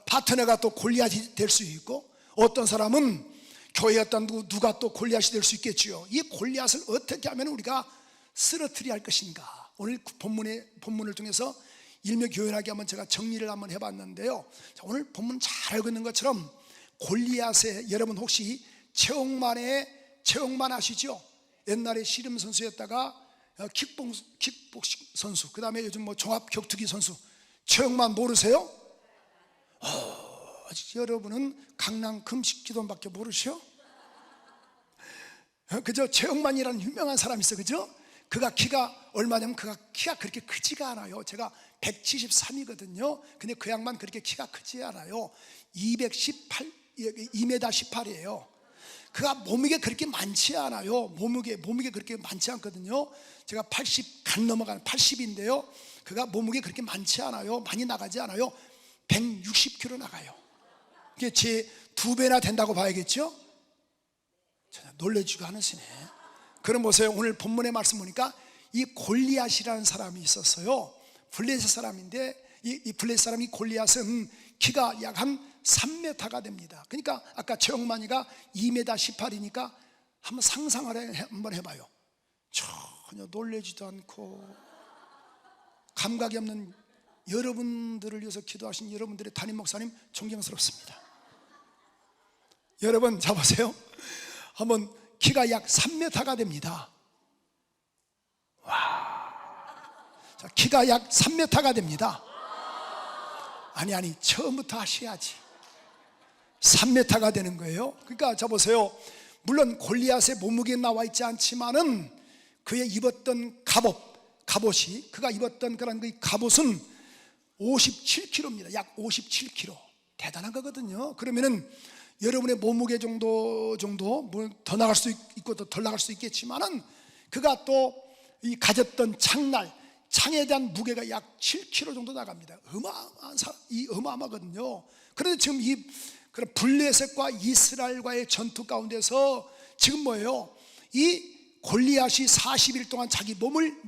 파트너가 또 골리앗이 될 수 있고, 어떤 사람은 교회 어떤 누가 또 골리앗이 될 수 있겠지요. 이 골리앗을 어떻게 하면 우리가 쓰러뜨려야 할 것인가, 오늘 본문을 통해서 일묘교연하게 한번 제가 정리를 한번 해봤는데요. 자, 오늘 본문 잘 알고 있는 것처럼 골리앗의, 여러분 혹시 최홍만 아시죠? 옛날에 씨름 선수였다가 킥복싱 선수, 그 다음에 요즘 종합 격투기 선수 최홍만 모르세요? 여러분은 강남 금식기도원밖에 모르시오? 그죠? 최홍만이라는 유명한 사람이 있어, 그죠? 그가 키가 얼마냐면 그가 키가 그렇게 크지가 않아요. 제가 173이거든요. 근데 그 양반 그렇게 키가 크지 않아요. 2m 18이에요. 그가 몸무게 그렇게 많지 않아요. 몸무게 그렇게 많지 않거든요. 제가 80 간 넘어가는 80인데요. 그가 몸무게 그렇게 많지 않아요. 많이 나가지 않아요. 160kg 나가요. 이게 제 2배나 된다고 봐야겠죠? 놀래지도 않으시네. 그럼 보세요. 오늘 본문의 말씀 보니까 이 골리앗이라는 사람이 있었어요. 블레셋 사람인데 이 블레셋 사람이 골리앗은 키가 약 한 3m가 됩니다. 그러니까 아까 최홍만이가 2m 18이니까 한번 상상을 한번 해봐요. 전혀 놀래지도 않고 감각이 없는 여러분들을 위해서 기도하신 여러분들의 담임 목사님 존경스럽습니다. 여러분 잡으세요. 한번 키가 약 3m가 됩니다. 와, 자, 키가 약 3m가 됩니다. 아니 처음부터 하셔야지. 3m가 되는 거예요. 그러니까 자 보세요. 물론 골리앗의 몸무게에 나와 있지 않지만은 그의 입었던 갑옷이, 그가 입었던 그런 그 갑옷은 57kg입니다. 약 57kg. 대단한 거거든요. 그러면은 여러분의 몸무게 정도 더 나갈 수 있고 또 덜 나갈 수 있겠지만은 그가 또 이 가졌던 창에 대한 무게가 약 7kg 정도 나갑니다. 어마어마하거든요. 그런데 지금 이 블레셋과 이스라엘과의 전투 가운데서 지금 뭐예요? 이 골리앗이 40일 동안 자기 몸을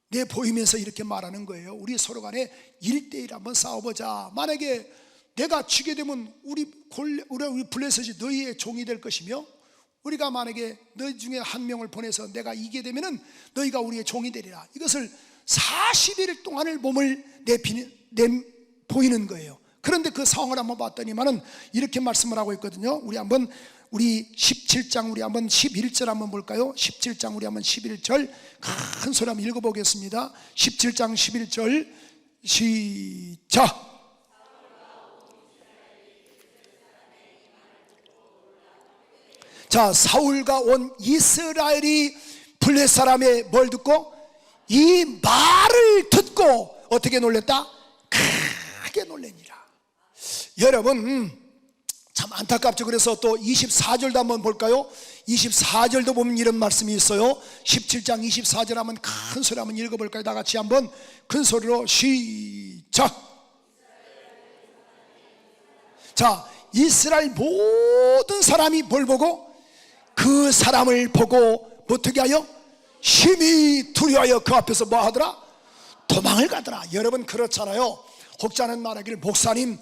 내보이면서 이렇게 말하는 거예요. 우리 서로 간에 1대1 한번 싸워보자. 만약에 내가 지게 되면 우리 블레셋이 너희의 종이 될 것이며, 우리가 만약에 너희 중에 한 명을 보내서 내가 이기게 되면은 너희가 우리의 종이 되리라. 이것을 40일 동안을 몸을 내보이는 거예요. 그런데 그 상황을 한번 봤더니만은 이렇게 말씀을 하고 있거든요. 우리 17장 우리 한번 11절 한번 볼까요? 17장 우리 한번 11절 큰 소리 한번 읽어보겠습니다. 17장 11절 시작. 자, 사울과 온 이스라엘이 블레셋 사람의 뭘 듣고? 이 말을 듣고 어떻게 놀랬다? 크게 놀래니라. 여러분 참 안타깝죠. 그래서 또 24절도 한번 볼까요? 24절도 보면 이런 말씀이 있어요. 17장 24절 한번 큰 소리 한번 읽어볼까요? 다 같이 한번 큰 소리로 시작. 자, 이스라엘 모든 사람이 뭘 보고? 그 사람을 보고 어떻게 하여? 심히 두려워하여 그 앞에서 뭐 하더라? 도망을 가더라. 여러분 그렇잖아요. 혹자는 말하기를 목사님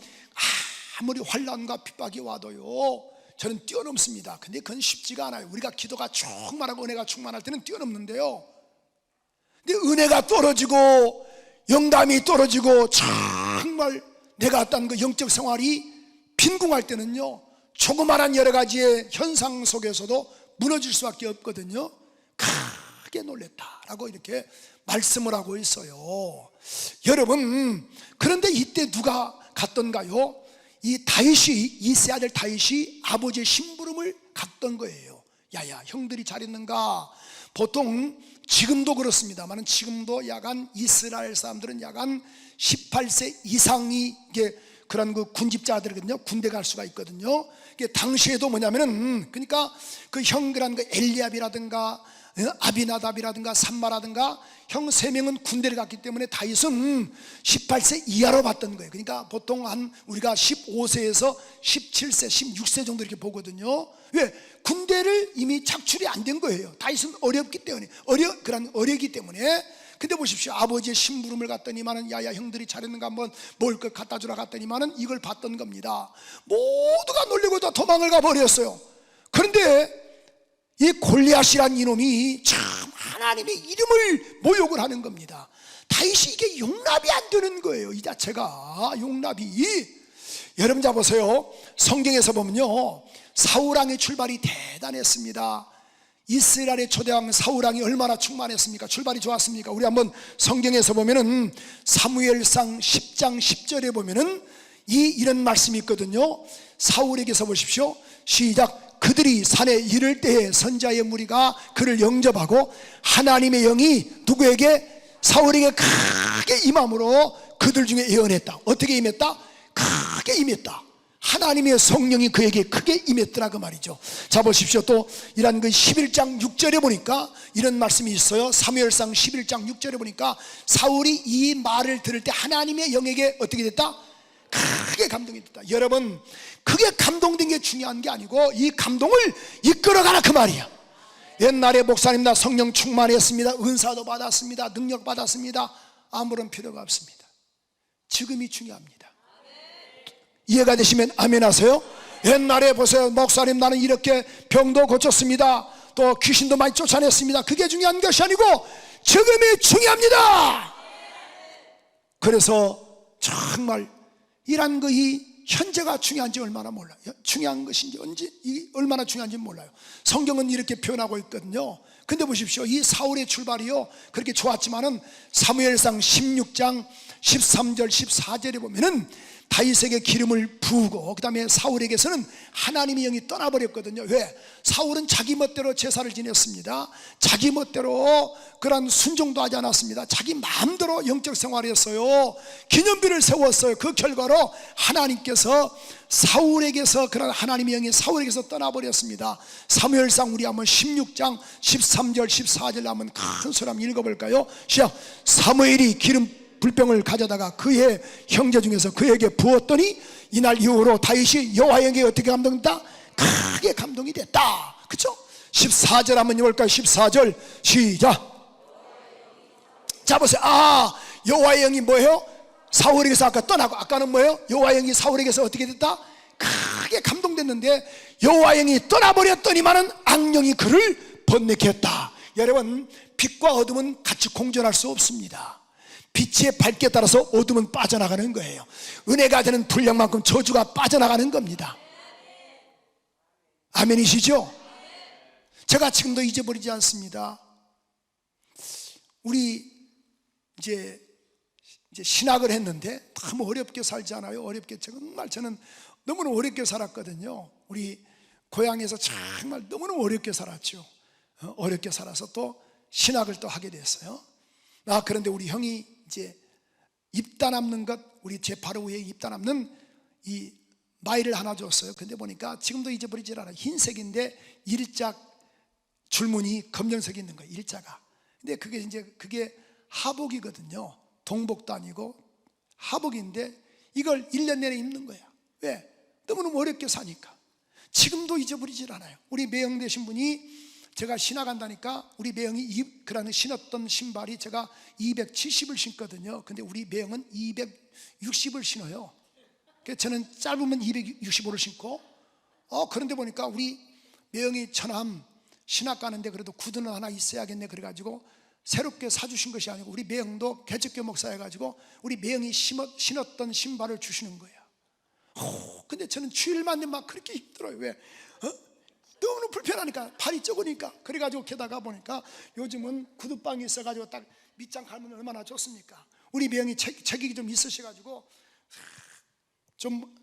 아무리 환난과 핍박이 와도요 저는 뛰어넘습니다. 근데 그건 쉽지가 않아요. 우리가 기도가 충만하고 은혜가 충만할 때는 뛰어넘는데요, 근데 은혜가 떨어지고 영감이 떨어지고 정말 내가 어떤 그 영적 생활이 빈궁할 때는요 조그마한 여러 가지의 현상 속에서도 무너질 수밖에 없거든요. 크게 놀랬다라고 이렇게 말씀을 하고 있어요. 여러분 그런데 이때 누가 갔던가요? 이 다윗이, 이세 아들 다윗이 아버지의 심부름을 갔던 거예요. 야야 형들이 잘 있는가? 보통 지금도 그렇습니다만 지금도 약간 이스라엘 사람들은 약간 18세 이상이 이게 그런 그 군집자들이거든요. 군대 갈 수가 있거든요. 이게 당시에도 뭐냐면은 그러니까 그 형들한 그 엘리압이라든가 아비나답이라든가 삼마라든가 형 3명은 군대를 갔기 때문에 다윗은 18세 이하로 봤던 거예요. 그러니까 보통 한 우리가 15세에서 17세, 16세 정도 이렇게 보거든요. 왜? 군대를 이미 착출이 안 된 거예요. 다윗은 어렵기 때문에 어리기 때문에. 근데 보십시오. 아버지의 심부름을 갔더니만은 야야 형들이 잘했는가 한번 먹을 것 갖다 주라 갔더니만은 이걸 봤던 겁니다. 모두가 놀리고 다 도망을 가버렸어요. 그런데 이 골리앗이란 이놈이 참 하나님의 이름을 모욕을 하는 겁니다. 다윗이 이게 용납이 안 되는 거예요. 이 자체가 용납이. 여러분 자 보세요. 성경에서 보면요 사울왕의 출발이 대단했습니다. 이스라엘의 초대왕 사울왕이 얼마나 충만했습니까? 출발이 좋았습니까? 우리 한번 성경에서 보면은 사무엘상 10장 10절에 보면은 이런 말씀이 있거든요. 사울에게서 보십시오. 시작. 그들이 산에 이를 때에 선자의 무리가 그를 영접하고 하나님의 영이 누구에게? 사울에게 크게 임함으로 그들 중에 예언했다. 어떻게 임했다? 크게 임했다. 하나님의 성령이 그에게 크게 임했더라 그 말이죠. 자 보십시오. 또 이런 그 11장 6절에 보니까 이런 말씀이 있어요. 사무엘상 11장 6절에 보니까 사울이 이 말을 들을 때 하나님의 영에게 어떻게 됐다? 크게 감동이 됐다. 여러분 크게 감동된 게 중요한 게 아니고 이 감동을 이끌어가라 그 말이야. 옛날에 목사님 나 성령 충만했습니다, 은사도 받았습니다, 능력 받았습니다, 아무런 필요가 없습니다. 지금이 중요합니다. 이해가 되시면 아멘 하세요. 옛날에 보세요. 목사님 나는 이렇게 병도 고쳤습니다, 또 귀신도 많이 쫓아냈습니다. 그게 중요한 것이 아니고 지금이 중요합니다. 그래서 정말 이란 이 현재가 중요한지 얼마나 몰라요. 중요한 것인지 언제 얼마나 중요한지 몰라요. 성경은 이렇게 표현하고 있거든요. 근데 보십시오. 이 사울의 출발이요 그렇게 좋았지만은 사무엘상 16장 13절 14절에 보면은 다윗에게 기름을 부으고 그 다음에 사울에게서는 하나님의 영이 떠나버렸거든요. 왜? 사울은 자기 멋대로 제사를 지냈습니다. 자기 멋대로 그런 순종도 하지 않았습니다. 자기 마음대로 영적 생활을 했어요. 기념비를 세웠어요. 그 결과로 하나님께서 사울에게서 그런 하나님의 영이 사울에게서 떠나버렸습니다. 사무엘상 우리 한번 16장 13절 14절 한번 큰 소리 한번 읽어볼까요? 시작. 사무엘이 기름 불병을 가져다가 그의 형제 중에서 그에게 부었더니 이날 이후로 다윗이 여호와에게 어떻게 감동했다? 크게 감동이 됐다. 그렇죠? 14절 한번 읽어볼까요? 14절 시작. 자 보세요. 여호와의 영이 뭐예요? 사울에게서 아까 떠나고, 아까는 뭐예요? 여호와의 영이 사울에게서 어떻게 됐다? 크게 감동됐는데 여호와의 영이 떠나버렸더니만은 악령이 그를 번뇌케 했다. 여러분 빛과 어둠은 같이 공존할 수 없습니다. 빛의 밝기에 따라서 어둠은 빠져나가는 거예요. 은혜가 되는 분량만큼 저주가 빠져나가는 겁니다. 아멘이시죠? 제가 지금도 잊어버리지 않습니다. 우리 이제 신학을 했는데 너무 어렵게 살지 않아요? 어렵게 정말 저는 너무나 어렵게 살았거든요. 우리 고향에서 정말 너무너무 어렵게 살았죠. 어렵게 살아서 또 신학을 또 하게 됐어요. 그런데 우리 형이 이제 입다 남는 것, 우리 제 바로 위에 입다 남는 이 마일을 하나 줬어요. 근데 보니까 지금도 잊어버리질 않아요. 흰색인데 일자 줄무늬 검정색이 있는 거예요, 일자가. 근데 그게 하복이거든요. 동복도 아니고 하복인데 이걸 1년 내내 입는 거야. 왜? 너무너무 어렵게 사니까. 지금도 잊어버리질 않아요. 우리 매형 되신 분이 제가 신학 한다니까 우리 매형이 그러는 신었던 신발이 제가 270을 신거든요. 근데 우리 매형은 260을 신어요. 그래서 저는 짧으면 265를 신고 그런데 보니까 우리 매형이 처남 신학 가는데 그래도 구두는 하나 있어야겠네 그래가지고 새롭게 사주신 것이 아니고 우리 매형도 개척교 목사여가지고 우리 매형이 신었던 신발을 주시는 거예요. 근데 저는 주일만 되면 막 그렇게 힘들어요. 왜? 너무 불편하니까, 발이 적으니까. 그래가지고 게다가 보니까 요즘은 구두방이 있어가지고 딱 밑장 갈면 얼마나 좋습니까? 우리 매형이 체격이 좀 있으셔가지고 좀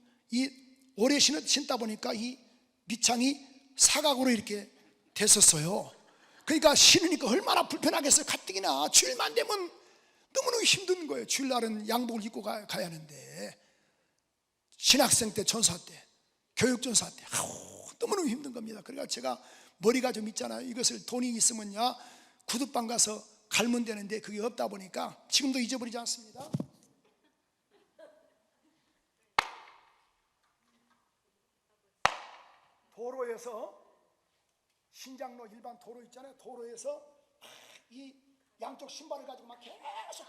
오래 신다 보니까 이 밑창이 사각으로 이렇게 됐었어요. 그러니까 신으니까 얼마나 불편하겠어요. 가뜩이나 주일만 되면 너무너무 힘든 거예요. 주일날은 양복을 입고 가야 하는데 신학생 때, 전사 때, 교육전사 때 너무너무 힘든 겁니다. 그러니까 제가 머리가 좀 있잖아요. 이것을 돈이 있으면야 구두방 가서 갈면 되는데 그게 없다 보니까 지금도 잊어버리지 않습니다. 도로에서 신장로 일반 도로 있잖아요. 도로에서 이 양쪽 신발을 가지고 막 계속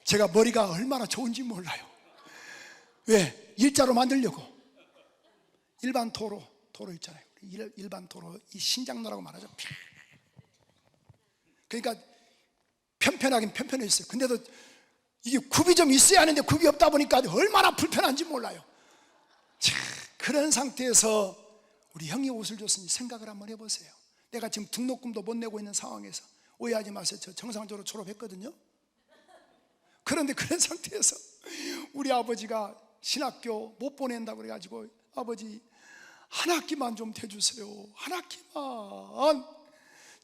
제가 머리가 얼마나 좋은지 몰라요. 왜? 일자로 만들려고. 일반 도로 있잖아요. 일반 도로, 이 신장로라고 말하죠. 그러니까 편편하긴 편편했어요. 근데도 이게 굽이 좀 있어야 하는데 굽이 없다 보니까 얼마나 불편한지 몰라요. 자, 그런 상태에서 우리 형이 옷을 줬으니 생각을 한번 해보세요. 내가 지금 등록금도 못 내고 있는 상황에서, 오해하지 마세요. 저 정상적으로 졸업했거든요. 그런데 그런 상태에서 우리 아버지가 신학교 못 보낸다고 그래가지고 아버지 한 학기만 좀 대주세요. 한 학기만.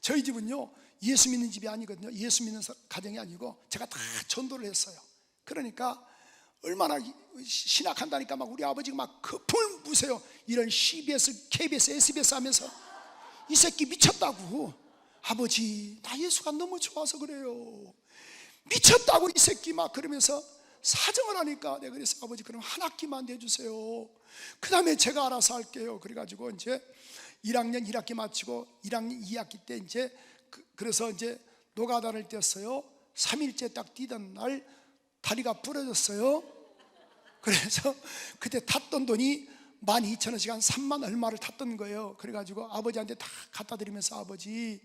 저희 집은요 예수 믿는 집이 아니거든요. 예수 믿는 가정이 아니고 제가 다 전도를 했어요. 그러니까 얼마나 신학한다니까 막 우리 아버지가 막 거품을 부으세요. 이런 CBS, KBS, SBS 하면서 이 새끼 미쳤다고. 아버지 나 예수가 너무 좋아서 그래요. 미쳤다고 이 새끼 막 그러면서 사정을 하니까 내가 그래서 아버지 그럼 한 학기만 내주세요. 그 다음에 제가 알아서 할게요. 그래가지고 이제 1학년 1학기 마치고 1학년 2학기 때 이제 그래서 이제 노가다를 뗐어요. 3일째 딱 뛰던 날 다리가 부러졌어요. 그래서 그때 탔던 돈이 12,000원씩 한 3만 얼마를 탔던 거예요. 그래가지고 아버지한테 다 갖다 드리면서 아버지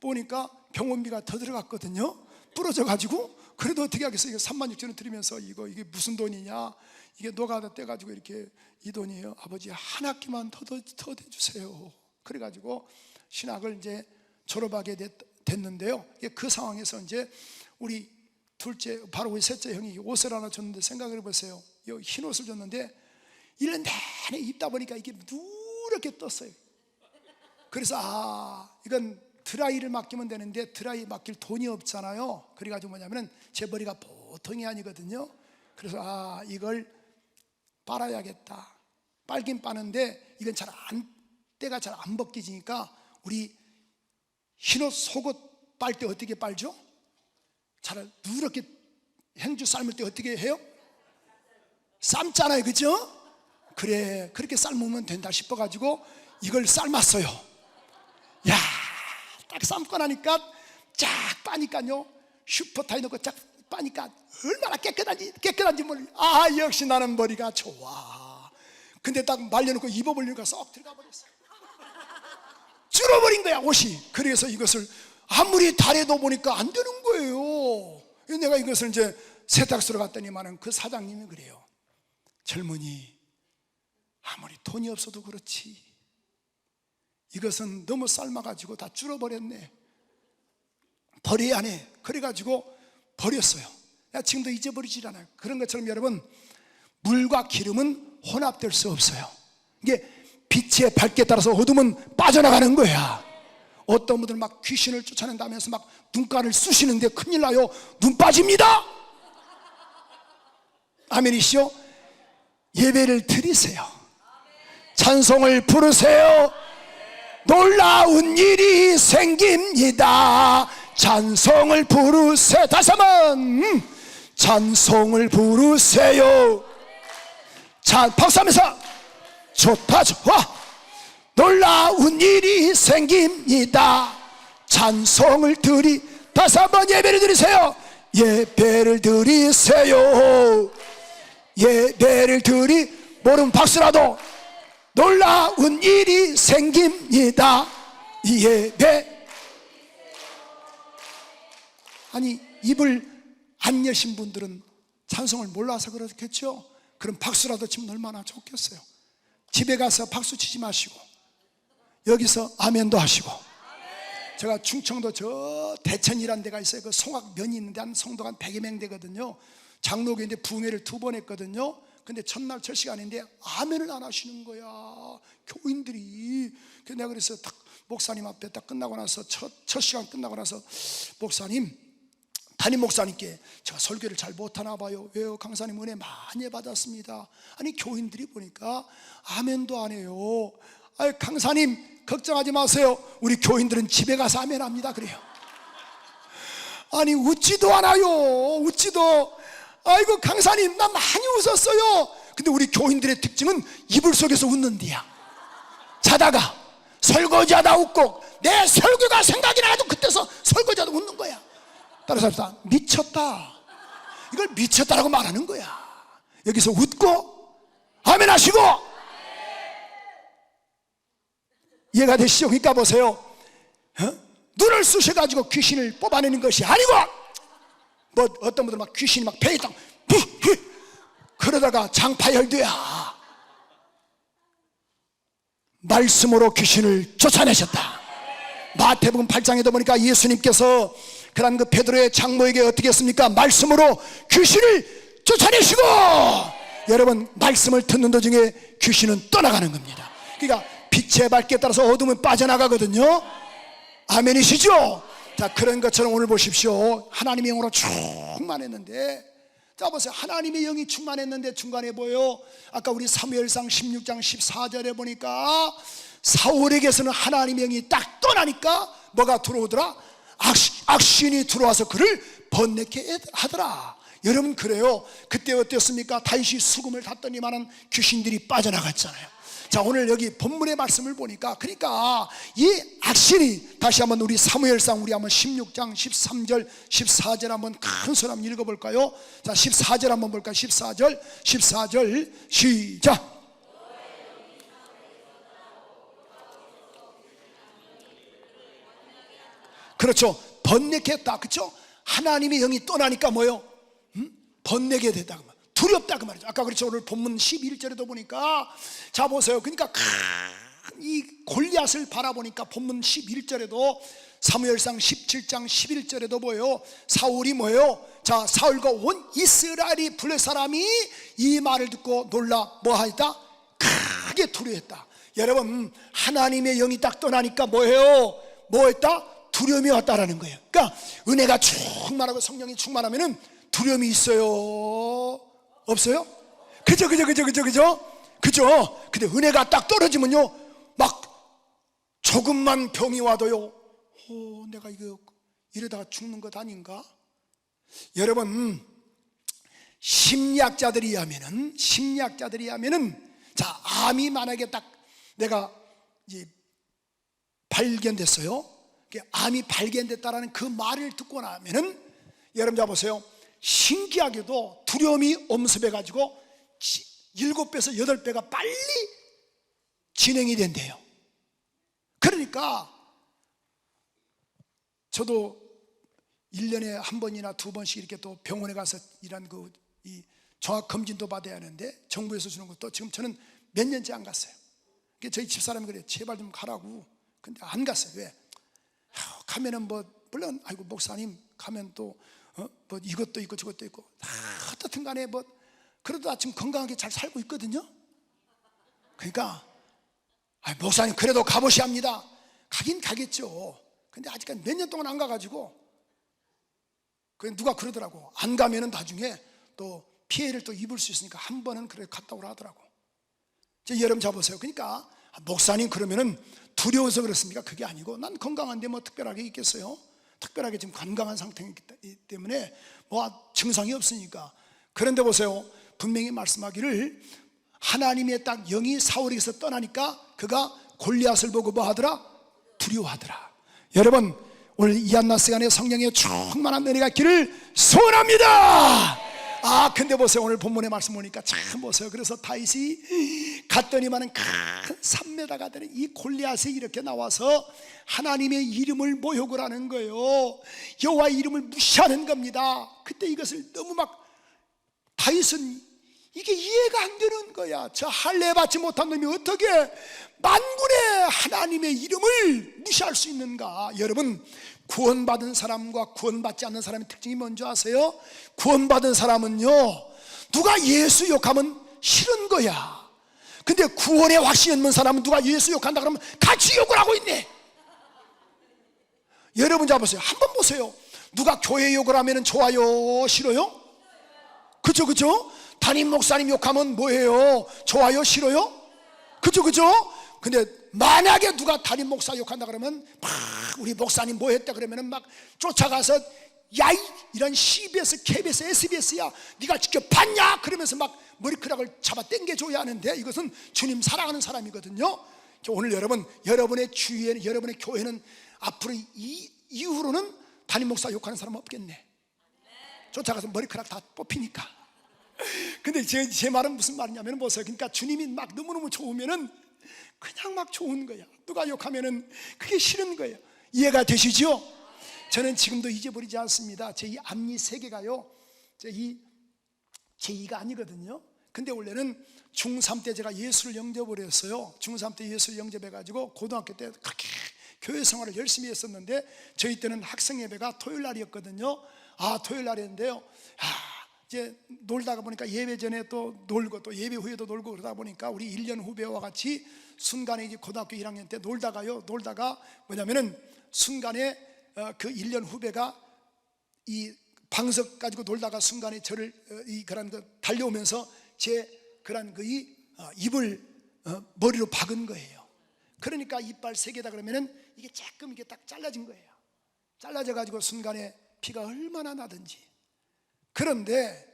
보니까 병원비가 더 들어갔거든요. 부러져가지고 그래도 어떻게 하겠어요. 36,000원 드리면서 이게 무슨 돈이냐, 이게 노가다 떼가지고 이렇게 이 돈이에요. 아버지 한 학기만 더 대주세요. 그래가지고 신학을 이제 졸업하게 됐는데요. 그 상황에서 이제 우리 둘째, 바로 우리 셋째 형이 옷을 하나 줬는데 생각을 해보세요. 흰 옷을 줬는데 1년 내내 입다 보니까 이게 누렇게 떴어요. 그래서 이건 드라이를 맡기면 되는데 드라이 맡길 돈이 없잖아요. 그래가지고 뭐냐면은 제 머리가 보통이 아니거든요. 그래서 이걸 빨아야겠다. 빨긴 빠는데 이건 때가 잘 안 벗기지니까 우리 흰옷 속옷 빨 때 어떻게 빨죠? 잘 누렇게 행주 삶을 때 어떻게 해요? 삶잖아요, 그죠? 그래, 그렇게 삶으면 된다 싶어가지고 이걸 삶았어요. 야, 딱 삶고 나니까 쫙 빠니까요, 슈퍼타이 넣고 쫙 빠니까 얼마나 깨끗한지 몰라. 역시 나는 머리가 좋아. 근데 딱 말려놓고 입어보려니까 쏙 들어가 버렸어. 줄어버린 거야, 옷이. 그래서 이것을 아무리 달에도 보니까 안 되는 거예요. 내가 이것을 이제 세탁소로 갔더니만은 그 사장님이 그래요. 젊은이, 아무리 돈이 없어도 그렇지 이것은 너무 삶아가지고 다 줄어버렸네. 버려야 하네. 그래가지고 버렸어요. 지금도 잊어버리질 않아요. 그런 것처럼 여러분, 물과 기름은 혼합될 수 없어요. 이게 빛의 밝기에 따라서 어둠은 빠져나가는 거야. 어떤 분들은 막 귀신을 쫓아낸다면서 막 눈가를 쑤시는데 큰일 나요. 눈 빠집니다. 아멘이시죠? 예배를 드리세요. 찬송을 부르세요. 놀라운 일이 생깁니다. 찬송을 부르세요. 다시 한번 찬송을 부르세요. 자, 박수하면서 좋다 좋아. 놀라운 일이 생깁니다. 찬송을 다시 한번 예배를 드리세요. 예배를 드리세요. 예배를 모르면 박수라도 놀라운 일이 생깁니다. 이 예배. 아니, 입을 안 여신 분들은 찬송을 몰라서 그렇겠죠. 그럼 박수라도 치면 얼마나 좋겠어요. 집에 가서 박수 치지 마시고 여기서 아멘도 하시고. 제가 충청도 저 대천이라는 데가 있어요. 그 송악면이 있는데 한 성도가 한 100여 명 되거든요. 장로교인데 부흥회를 2번 했거든요. 근데 첫날 첫 시간인데 아멘을 안 하시는 거야, 교인들이. 그래서 내가 그래서 딱 목사님 앞에 딱 끝나고 나서 첫 시간 끝나고 나서, 목사님, 담임 목사님께 제가 설교를 잘 못하나 봐요. 왜요? 강사님 은혜 많이 받았습니다. 아니, 교인들이 보니까 아멘도 안 해요. 아유, 강사님 걱정하지 마세요. 우리 교인들은 집에 가서 아멘 합니다. 그래요. 아니, 웃지도 않아요. 웃지도. 아이고, 강사님 나 많이 웃었어요. 근데 우리 교인들의 특징은 이불 속에서 웃는디야. 자다가 설거지하다 웃고, 내 설교가 생각이 나도 그때서 설거지하다 웃는 거야. 따라서 합시다. 미쳤다. 이걸 미쳤다라고 말하는 거야. 여기서 웃고 아멘 하시고. 이해가 되시죠? 그러니까 보세요. 눈을 쑤셔가지고 귀신을 뽑아내는 것이 아니고, 뭐 어떤 분들 막 귀신이 막 배에 딱 그러다가 장파열돼야 말씀으로 귀신을 쫓아내셨다. 마태복음 8장에도 보니까 예수님께서 그런 그 베드로의 장모에게 어떻게 했습니까? 말씀으로 귀신을 쫓아내시고. 여러분, 말씀을 듣는 도중에 귀신은 떠나가는 겁니다. 그러니까 빛의 밝기에 따라서 어둠은 빠져나가거든요. 아멘이시죠? 자, 그런 것처럼 오늘 보십시오. 하나님의 영으로 충만했는데, 자 보세요. 하나님의 영이 충만했는데 중간에 보여. 아까 우리 사무엘상 16장 14절에 보니까 사울에게서는 하나님의 영이 딱 떠나니까 뭐가 들어오더라? 악신이 들어와서 그를 번뇌케 하더라. 여러분, 그래요. 그때 어땠습니까? 다윗이 수금을 닫더니만은 귀신들이 빠져나갔잖아요. 자, 오늘 여기 본문의 말씀을 보니까, 그러니까 이 악신이, 다시 한번 우리 사무엘상 우리 한번 16장 13절 14절 한번 큰 소리 한번 읽어볼까요? 자, 14절 한번 볼까요? 14절 시작. 그렇죠. 번뇌케 했다. 그렇죠? 하나님의 영이 떠나니까 뭐요? 번뇌게 됐다. 두렵다 그 말이죠. 아까 그렇죠. 오늘 본문 11절에도 보니까, 자 보세요. 그러니까 이 골리앗을 바라보니까 본문 11절에도, 사무엘상 17장 11절에도 뭐예요? 사울이 뭐예요? 자, 사울과 온 이스라엘이 블레 사람이 이 말을 듣고 놀라 뭐하였다? 크게 두려워했다. 여러분, 하나님의 영이 딱 떠나니까 뭐예요? 뭐했다? 두려움이 왔다라는 거예요. 그러니까 은혜가 충만하고 성령이 충만하면은 두려움이 있어요? 없어요? 그죠? 근데 은혜가 딱 떨어지면요, 막 조금만 병이 와도요, 내가 이거 이러다가 죽는 것 아닌가? 여러분, 심리학자들이 하면은 자, 암이 만약에 딱 내가 이제 발견됐어요. 암이 발견됐다라는 그 말을 듣고 나면은, 여러분 자 보세요. 신기하게도 두려움이 엄습해가지고 7배에서 8배가 빨리 진행이 된대요. 그러니까 저도 1년에 한 번이나 2번씩 이렇게 또 병원에 가서 이런 이 종합검진도 받아야 하는데, 정부에서 주는 것도 지금 저는 몇 년째 안 갔어요. 저희 집사람이 그래요. 제발 좀 가라고. 근데 안 갔어요. 왜? 가면은 뭐 물론 아이고 목사님 가면 또 뭐 이것도 있고 저것도 있고 다 어떻든 간에 뭐 그래도 지금 건강하게 잘 살고 있거든요. 그러니까 목사님 그래도 가보셔야 합니다. 가긴 가겠죠. 근데 아직까지 몇 년 동안 안 가가지고 누가 그러더라고. 안 가면은 나중에 또 피해를 또 입을 수 있으니까 한 번은 그래 갔다 오라 하더라고. 여러분 잡으세요. 그러니까 목사님 그러면은 두려워서 그렇습니까? 그게 아니고 난 건강한데 뭐 특별하게 있겠어요? 특별하게 지금 건강한 상태이기 때문에 뭐 증상이 없으니까. 그런데 보세요. 분명히 말씀하기를 하나님의 딱 영이 사울에게서 떠나니까 그가 골리앗을 보고 뭐 하더라? 두려워하더라. 여러분 오늘 이 한낮 시간에 성령의 충만한 은혜가 있기를 소원합니다. 근데 보세요. 오늘 본문의 말씀 보니까 참 보세요. 그래서 다윗이 갔더니만은 큰 산매다가 되는 이 골리앗이 이렇게 나와서 하나님의 이름을 모욕을 하는 거예요. 여호와의 이름을 무시하는 겁니다. 그때 이것을 너무 막 다윗은 이게 이해가 안 되는 거야. 저 할례 받지 못한 놈이 어떻게 만군의 하나님의 이름을 무시할 수 있는가? 여러분 구원받은 사람과 구원받지 않는 사람의 특징이 뭔지 아세요? 구원받은 사람은요 누가 예수 욕하면 싫은 거야. 근데 구원의 확신이 없는 사람은 누가 예수 욕한다 그러면 같이 욕을 하고 있네. 여러분 잡으세요. 한번 보세요. 누가 교회 욕을 하면 좋아요 싫어요? 그죠 그죠? 담임 목사님 욕하면 뭐예요? 좋아요 싫어요? 그죠 그죠? 근데 만약에 누가 담임 목사 욕한다 그러면 막 우리 목사님 뭐 했다 그러면 막 쫓아가서 야 이런 CBS, KBS, SBS야 네가 직접 봤냐? 그러면서 막 머리카락을 잡아 당겨줘야 하는데 이것은 주님 사랑하는 사람이거든요. 오늘 여러분의 주위에는 여러분의 교회는 앞으로 이후로는 담임 목사 욕하는 사람은 없겠네. 쫓아가서 머리카락 다 뽑히니까. 근데 제 말은 무슨 말이냐면 보세요. 그러니까 주님이 막 너무너무 좋으면은 그냥 막 좋은 거야. 누가 욕하면은 그게 싫은 거예요. 이해가 되시죠? 저는 지금도 잊어버리지 않습니다. 제 이 앞니 세 개가요 제 이가 아니거든요. 근데 원래는 중3 때 제가 예수를 영접을 했어요. 중3 때 예수를 영접해가지고 고등학교 때 그렇게 교회 생활을 열심히 했었는데 저희 때는 학생 예배가 토요일 날이었거든요. 토요일 날이었는데요. 이제 놀다가 보니까 예배 전에 또 놀고 또 예배 후에도 놀고 그러다 보니까 우리 1년 후배와 같이 순간에 이제 고등학교 1학년 때 놀다가 뭐냐면은 순간에 그 1년 후배가 이 방석 가지고 놀다가 순간에 저를 그런 거 달려오면서 제 그런 이 입을 머리로 박은 거예요. 그러니까 이빨 3개다 그러면은 이게 조금 이게 딱 잘라진 거예요. 잘라져 가지고 순간에 피가 얼마나 나든지. 그런데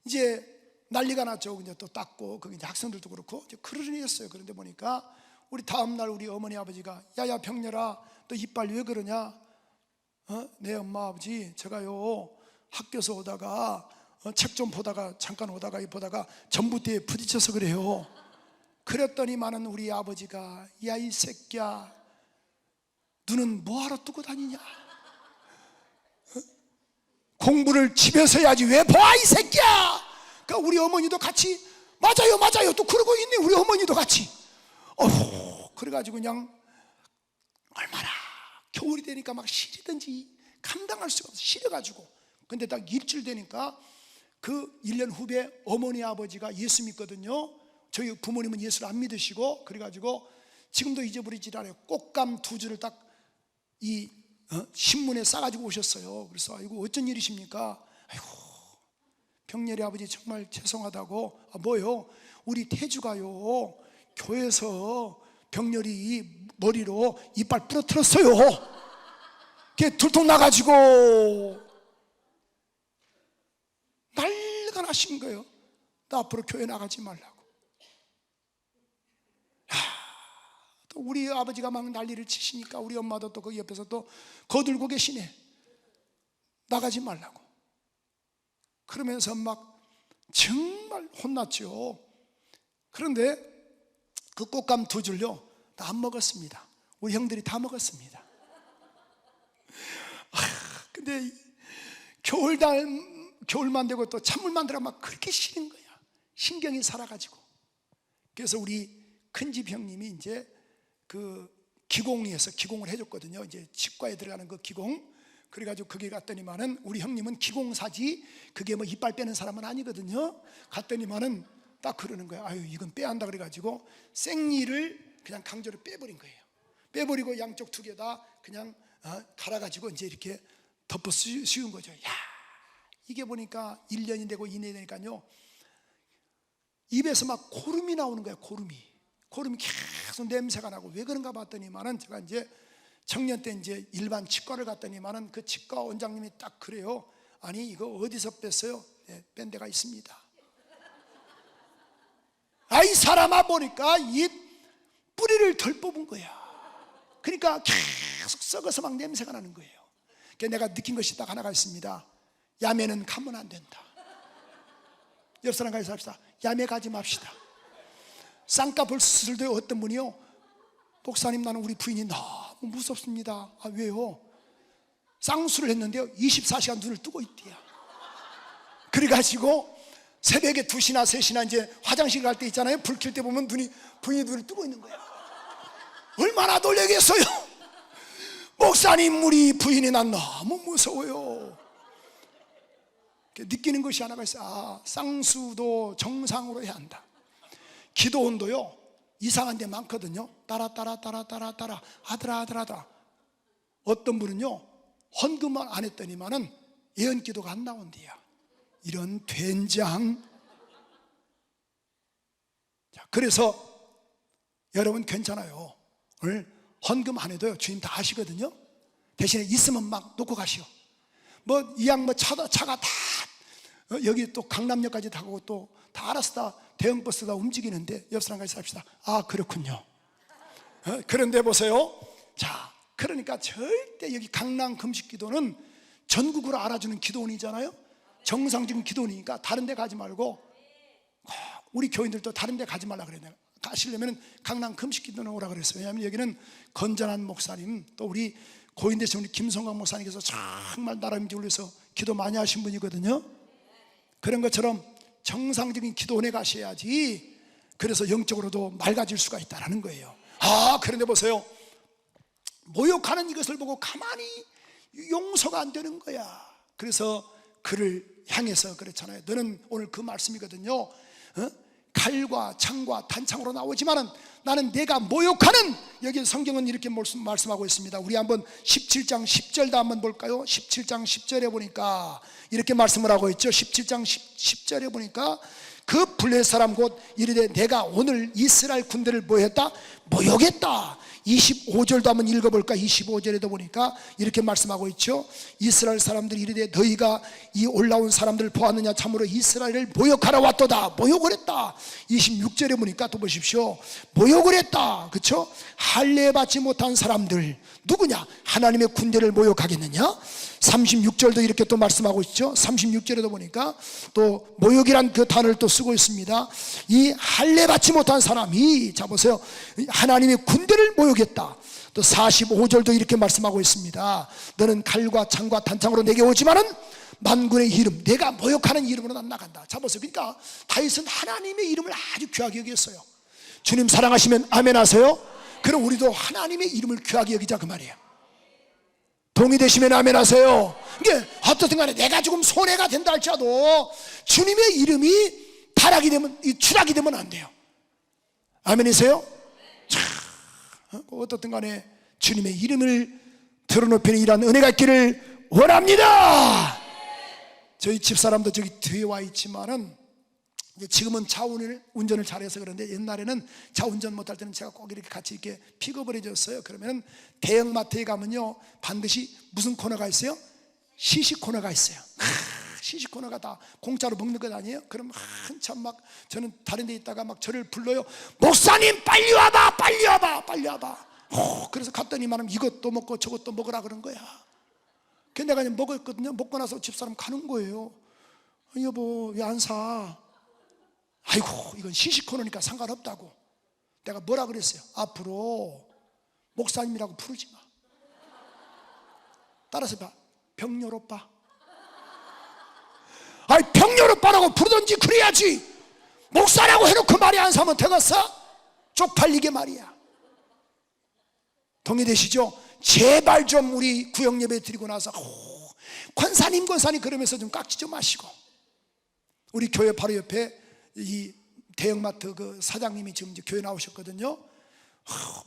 이제 난리가 났죠. 이제 또 닦고 거기 이제 학생들도 그렇고 이제 그러려니 했어요. 그런데 보니까 우리 다음날 우리 어머니 아버지가 야야 병렬아 너 이빨 왜 그러냐? 네 엄마 아버지 제가요 학교에서 오다가 책 좀 보다가 잠깐 오다가 전봇대에 부딪혀서 그래요. 그랬더니만은 우리 아버지가 야 이 새끼야 눈은 뭐하러 뜨고 다니냐? 공부를 집에서 해야지 왜 봐 이 새끼야. 그러니까 우리 어머니도 같이 맞아요 또 그러고 있네. 우리 어머니도 같이 그래가지고 그냥 얼마나 겨울이 되니까 막 시리든지 감당할 수가 없어 시려가지고. 근데 딱 일주일 되니까 그 1년 후배 어머니 아버지가 예수 믿거든요. 저희 부모님은 예수를 안 믿으시고 그래가지고 지금도 잊어버리지 않아요. 꽃감 2줄을 딱 이 신문에 싸가지고 오셨어요. 그래서 아이고 어쩐 일이십니까? 아이고 병렬이 아버지 정말 죄송하다고. 뭐요? 우리 태주가요 교회에서 병렬이 머리로 이빨 부러뜨렸어요. 그게 들통 나가지고 난리가 나신 거예요. 나 앞으로 교회 나가지 말라고. 또 우리 아버지가 막 난리를 치시니까 우리 엄마도 또 거기 옆에서 또 거들고 계시네. 나가지 말라고. 그러면서 막 정말 혼났죠. 그런데 그 꽃감 2줄요 다 안 먹었습니다. 우리 형들이 다 먹었습니다. 근데 겨울만 되고 또 찬물만 들어 막 그렇게 싫은 거야. 신경이 살아가지고. 그래서 우리 큰집 형님이 이제 그 기공을 해줬거든요. 이제 치과에 들어가는 그 기공. 그래가지고 거기 갔더니만은 우리 형님은 기공사지 그게 뭐 이빨 빼는 사람은 아니거든요. 갔더니만은 딱 그러는 거야. 아유 이건 빼야 한다 그래가지고 생리를 그냥 강제로 빼버린 거예요. 빼버리고 양쪽 두 개 다 그냥 갈아가지고 이제 이렇게 덮어 씌운 거죠. 야, 이게 보니까 1년이 되고 2년이 되니까요 입에서 막 고름이 나오는 거예요. 고름이 계속 냄새가 나고 왜 그런가 봤더니만은 제가 이제 청년 때 이제 일반 치과를 갔더니만은 그 치과 원장님이 딱 그래요. 아니 이거 어디서 뺐어요? 네, 뺀 데가 있습니다. 아이 사람아 보니까 이 뿌리를 덜 뽑은 거야. 그러니까 계속 썩어서 막 냄새가 나는 거예요. 그러니까 내가 느낀 것이 딱 하나가 있습니다. 야매는 가면 안 된다. 옆 사람 가서 합시다. 야매 가지 맙시다. 쌍꺼풀 수술도 어떤 분이요, 목사님 나는 우리 부인이 너무 무섭습니다. 아 왜요? 쌍수를 했는데요 24시간 눈을 뜨고 있대요. 그래가지고 새벽에 2시나 3시나 이제 화장실 갈 때 있잖아요. 불 켤 때 보면 부인이 눈을 뜨고 있는 거야. 얼마나 놀라겠어요. 목사님 우리 부인이 난 너무 무서워요. 느끼는 것이 하나가 있어요. 쌍수도 정상으로 해야 한다. 기도원도요 이상한 데 많거든요. 따라 아들아. 어떤 분은요 헌금을 안 했더니만은 예언기도가 안 나온대요. 이런 된장. 자, 그래서 여러분 괜찮아요. 오늘 헌금 안 해도요 주님 다 하시거든요. 대신에 있으면 막 놓고 가시오. 뭐 이양 뭐 차가 다 여기 또 강남역까지 타고 또 다 알아서 다 대형버스 다 움직이는데 옆 사람 같이 삽시다. 아 그렇군요. 그런데 보세요. 자 그러니까 절대 여기 강남 금식기도는 전국으로 알아주는 기도원이잖아요. 정상적인 기도원이니까 다른 데 가지 말고, 우리 교인들도 다른 데 가지 말라 그래요. 가시려면 강남 금식기도는 오라 그랬어요. 왜냐하면 여기는 건전한 목사님, 또 우리 고인 되신 우리 김성광 목사님께서 정말 나라를 위해서 기도 많이 하신 분이거든요. 그런 것처럼 정상적인 기도원에 가셔야지 그래서 영적으로도 맑아질 수가 있다는 거예요. 아 그런데 보세요. 모욕하는 이것을 보고 가만히 용서가 안 되는 거야. 그래서 그를 향해서 그렇잖아요. 너는 오늘 그 말씀이거든요. 칼과 창과 단창으로 나오지만은 나는 내가 모욕하는, 여기 성경은 이렇게 말씀하고 있습니다. 우리 한번 17장 10절도 한번 볼까요? 17장 10절에 보니까 이렇게 말씀을 하고 있죠. 17장 10절에 보니까 그 블레셋 사람 곧 이르되 내가 오늘 이스라엘 군대를 뭐 했다? 모욕했다. 25절도 한번 읽어볼까? 25절에도 보니까 이렇게 말씀하고 있죠. 이스라엘 사람들이 이르되 너희가 이 올라온 사람들을 보았느냐? 참으로 이스라엘을 모욕하러 왔도다. 모욕을 했다. 26절에 보니까 또 보십시오. 모욕을 했다. 그렇죠? 할례 받지 못한 사람들 누구냐? 하나님의 군대를 모욕하겠느냐? 36절도 이렇게 또 말씀하고 있죠. 36절에도 보니까 또 모욕이란 그 단어를 또 쓰고 있습니다. 이 할례 받지 못한 사람이, 자 보세요, 하나님의 군대를 모욕했다. 또 45절도 이렇게 말씀하고 있습니다. 너는 칼과 창과 단창으로 내게 오지만은 만군의 이름, 내가 모욕하는 이름으로 난 나간다. 자 보세요. 그러니까 다윗은 하나님의 이름을 아주 귀하게 여겼어요. 주님 사랑하시면 아멘 하세요. 그럼 우리도 하나님의 이름을 귀하게 여기자 그 말이에요. 동의되시면 아멘 하세요. 이게 어떻든 간에 내가 조금 손해가 된다 할지라도 주님의 이름이 타락이 되면, 추락이 되면 안 돼요. 아멘이세요? 어떻든 간에 주님의 이름을 드러높이는 이러한 은혜가 있기를 원합니다. 저희 집사람도 저기 뒤에 와 있지만은 이제 지금은 운전을 잘해서 그런데 옛날에는 차 운전 못할 때는 제가 꼭 이렇게 같이 이렇게 픽업을 해줬어요. 그러면은 대형마트에 가면요 반드시 무슨 코너가 있어요? 시식 코너가 있어요. 시식 코너가 다 공짜로 먹는 것 아니에요? 그럼 한참 막 저는 다른 데 있다가 막 저를 불러요. 목사님 빨리 와봐, 빨리 와봐, 빨리 와봐. 그래서 갔더니만 이것도 먹고 저것도 먹으라 그런 거야. 근데 내가 그냥 먹었거든요. 먹고 나서 집사람 가는 거예요. 여보 왜 안 사? 아이고 이건 시식 코너니까 상관없다고. 내가 뭐라 그랬어요? 앞으로 목사님이라고 부르지 마. 따라서 봐. 병렬 오빠. 아이 병렬 오빠라고 부르던지 그래야지. 목사라고 해놓고 말이 안 사면 되겠어? 쪽팔리게 말이야. 동의되시죠? 제발 좀 우리 구역 예배 드리고 나서 권사님 그러면서 좀 깍지 좀 마시고, 우리 교회 바로 옆에 이 대형마트 그 사장님이 지금 이제 교회 나오셨거든요.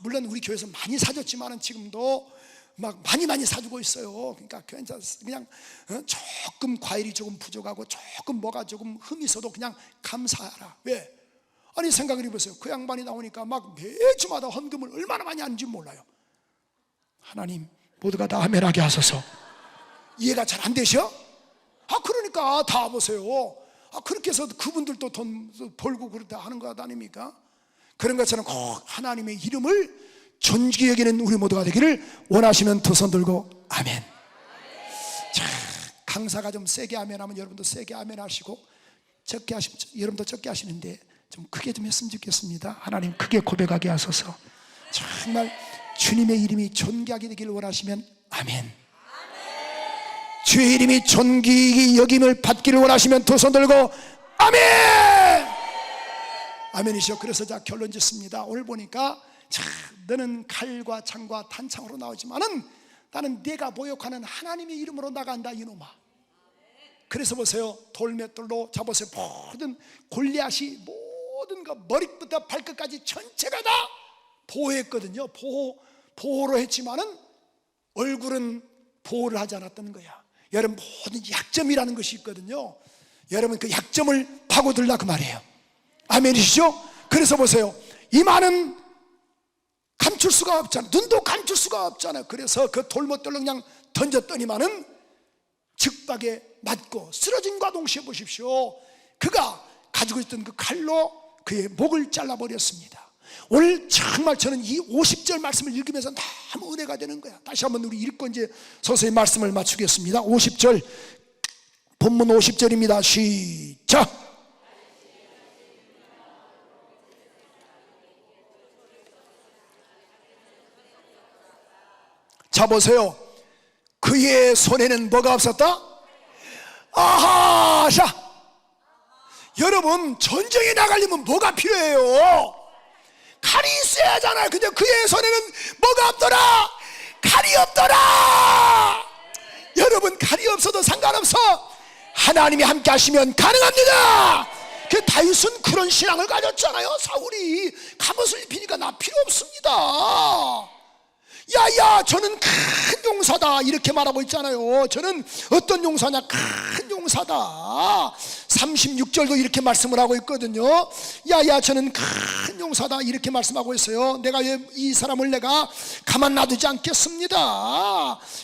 물론 우리 교회에서 많이 사줬지만은 지금도 막 많이 사주고 있어요. 그러니까 그냥 조금 과일이 조금 부족하고 조금 뭐가 조금 흠이 있어도 그냥 감사하라. 왜? 아니 생각을 해보세요. 그 양반이 나오니까 막 매주마다 헌금을 얼마나 많이 하는지 몰라요. 하나님 모두가 다 아멘하게 하소서. 이해가 잘 안 되셔? 그러니까 다 보세요. 그렇게 해서 그분들도 돈 벌고 그렇다 하는 거 아닙니까? 그런 것처럼 꼭 하나님의 이름을 존귀히 여기는 우리 모두가 되기를 원하시면 두 손 들고 아멘. 자, 강사가 좀 세게 아멘하면 여러분도 세게 아멘하시고, 적게 하시면 여러분도 적게 하시는데 좀 크게 좀 했으면 좋겠습니다. 하나님 크게 고백하게 하소서. 정말 주님의 이름이 존귀하게 되기를 원하시면 아멘. 주의 이름이 존귀히 여김을 받기를 원하시면 두 손 들고 아멘. 아멘이시죠. 그래서 자 결론 짓습니다. 오늘 보니까 자, 너는 칼과 창과 탄창으로 나오지만은 나는 내가 모욕하는 하나님의 이름으로 나간다 이놈아. 그래서 보세요. 돌맷돌로 잡으세요. 모든 골리앗이 모든 거 머리부터 발끝까지 전체가 다 보호했거든요. 보호로 했지만은 얼굴은 보호를 하지 않았다는 거야. 여러분 모든 약점이라는 것이 있거든요. 여러분 그 약점을 파고들라 그 말이에요. 아멘이시죠? 그래서 보세요. 이마는 감출 수가 없잖아요. 눈도 감출 수가 없잖아요. 그래서 그 돌못돌로 그냥 던졌더니만은 즉박에 맞고 쓰러짐과 동시에 보십시오. 그가 가지고 있던 그 칼로 그의 목을 잘라버렸습니다. 오늘 정말 저는 이 50절 말씀을 읽으면서 너무 은혜가 되는 거야. 다시 한번 우리 읽고 이제 서서히 말씀을 마치겠습니다. 50절, 본문 50절입니다. 시작. 자 보세요. 그의 손에는 뭐가 없었다? 아하. 자, 여러분 전쟁에 나가려면 뭐가 필요해요? 칼이 있어야 하잖아요. 근데 그의 손에는 뭐가 없더라? 칼이 없더라. 여러분 칼이 없어도 상관없어. 하나님이 함께 하시면 가능합니다. 그 다윗은 그런 신앙을 가졌잖아요. 사울이 갑옷을 입히니까 나 필요 없습니다. 야야 저는 큰 용사다 이렇게 말하고 있잖아요. 저는 어떤 용사냐? 큰 용사다. 36절도 이렇게 말씀을 하고 있거든요. 야야 저는 큰 용사다 이렇게 말씀하고 있어요. 내가 왜 이 사람을 내가 가만 놔두지 않겠습니다.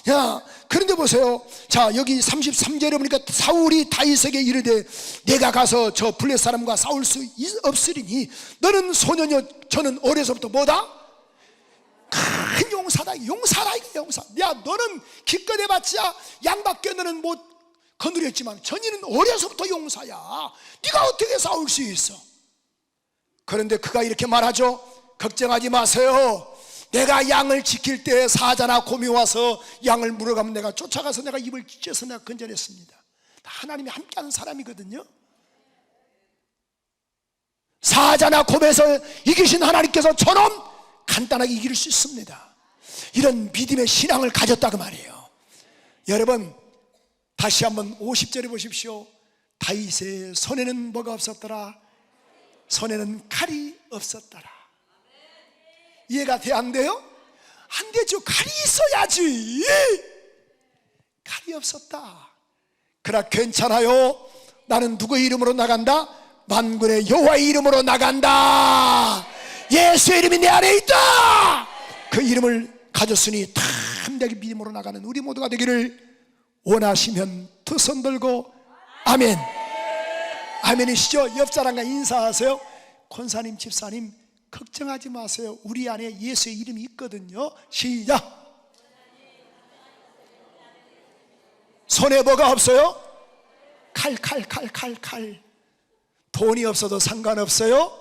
야 그런데 보세요. 자 여기 33절에 보니까 사울이 다윗에게 이르되 내가 가서 저 블레 사람과 싸울 수 없으리니 너는 소년이요 저는 어려서부터 뭐다? 큰 용사다. 용사다 이거 용사. 야 너는 기껏 해봤자 양밖에 너는 못 거느렸지만 전이는 어려서부터 용사야. 네가 어떻게 싸울 수 있어? 그런데 그가 이렇게 말하죠. 걱정하지 마세요. 내가 양을 지킬 때 사자나 곰이 와서 양을 물어가면 내가 쫓아가서 내가 입을 찢어서 내가 건져냈습니다. 하나님이 함께하는 사람이거든요. 사자나 곰에서 이기신 하나님께서 저놈 간단하게 이길 수 있습니다. 이런 믿음의 신앙을 가졌다 그 말이에요. 여러분 다시 한번 50절에 보십시오. 다윗의 손에는 뭐가 없었더라? 손에는 칼이 없었더라. 이해가 돼? 안 돼요? 안 되죠. 칼이 있어야지. 칼이 없었다. 그러나 괜찮아요. 나는 누구의 이름으로 나간다? 만군의 여호와의 이름으로 나간다. 예수의 이름이 내 안에 있다. 그 이름을 가졌으니 담대하게 믿음으로 나가는 우리 모두가 되기를 원하시면 두 손 들고 아멘. 아멘이시죠? 옆 사람과 인사하세요. 권사님 집사님 걱정하지 마세요. 우리 안에 예수의 이름이 있거든요. 시작. 손에 뭐가 없어요? 칼. 돈이 없어도 상관없어요.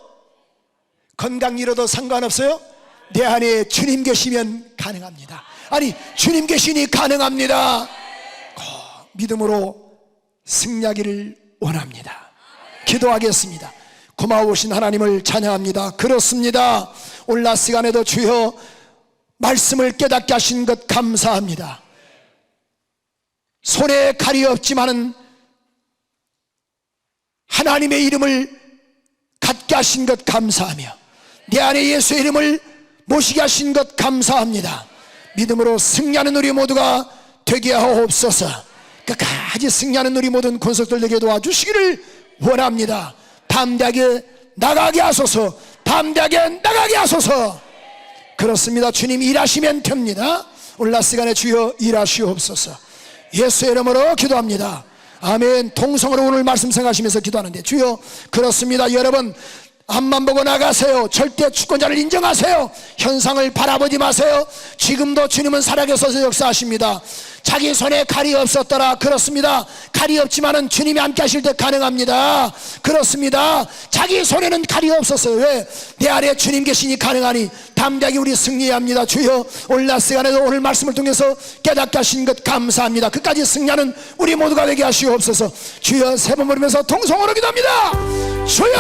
건강 잃어도 상관없어요. 내 안에 주님 계시면 가능합니다. 아니 주님 계시니 가능합니다. 믿음으로 승리하기를 원합니다. 기도하겠습니다. 고마우신 하나님을 찬양합니다. 그렇습니다. 오늘 낮 시간에도 주여 말씀을 깨닫게 하신 것 감사합니다. 손에 칼이 없지만은 하나님의 이름을 갖게 하신 것 감사하며 내 안에 예수의 이름을 모시게 하신 것 감사합니다. 믿음으로 승리하는 우리 모두가 되게 하옵소서. 끝까지 승리하는 우리 모든 권속들에게 도와주시기를 원합니다. 담대하게 나가게 하소서. 담대하게 나가게 하소서. 그렇습니다. 주님 일하시면 됩니다. 오늘 낮 시간에 주여 일하시옵소서. 예수의 이름으로 기도합니다. 아멘. 통성으로 오늘 말씀 생각하시면서 기도하는데 주여 그렇습니다. 여러분 앞만 보고 나가세요. 절대 주권자를 인정하세요. 현상을 바라보지 마세요. 지금도 주님은 살아계셔서 역사하십니다. 자기 손에 칼이 없었더라. 그렇습니다. 칼이 없지만은 주님이 함께 하실 때 가능합니다. 그렇습니다. 자기 손에는 칼이 없었어요. 왜? 내 안에 주님 계시니 가능하니 담대하게 우리 승리해야 합니다. 주여 오늘 낮 시간에도 오늘 말씀을 통해서 깨닫게 하신 것 감사합니다. 끝까지 승리하는 우리 모두가 되게 하시옵소서. 주여 세 번 부르면서 통성으로 기도합니다. 주여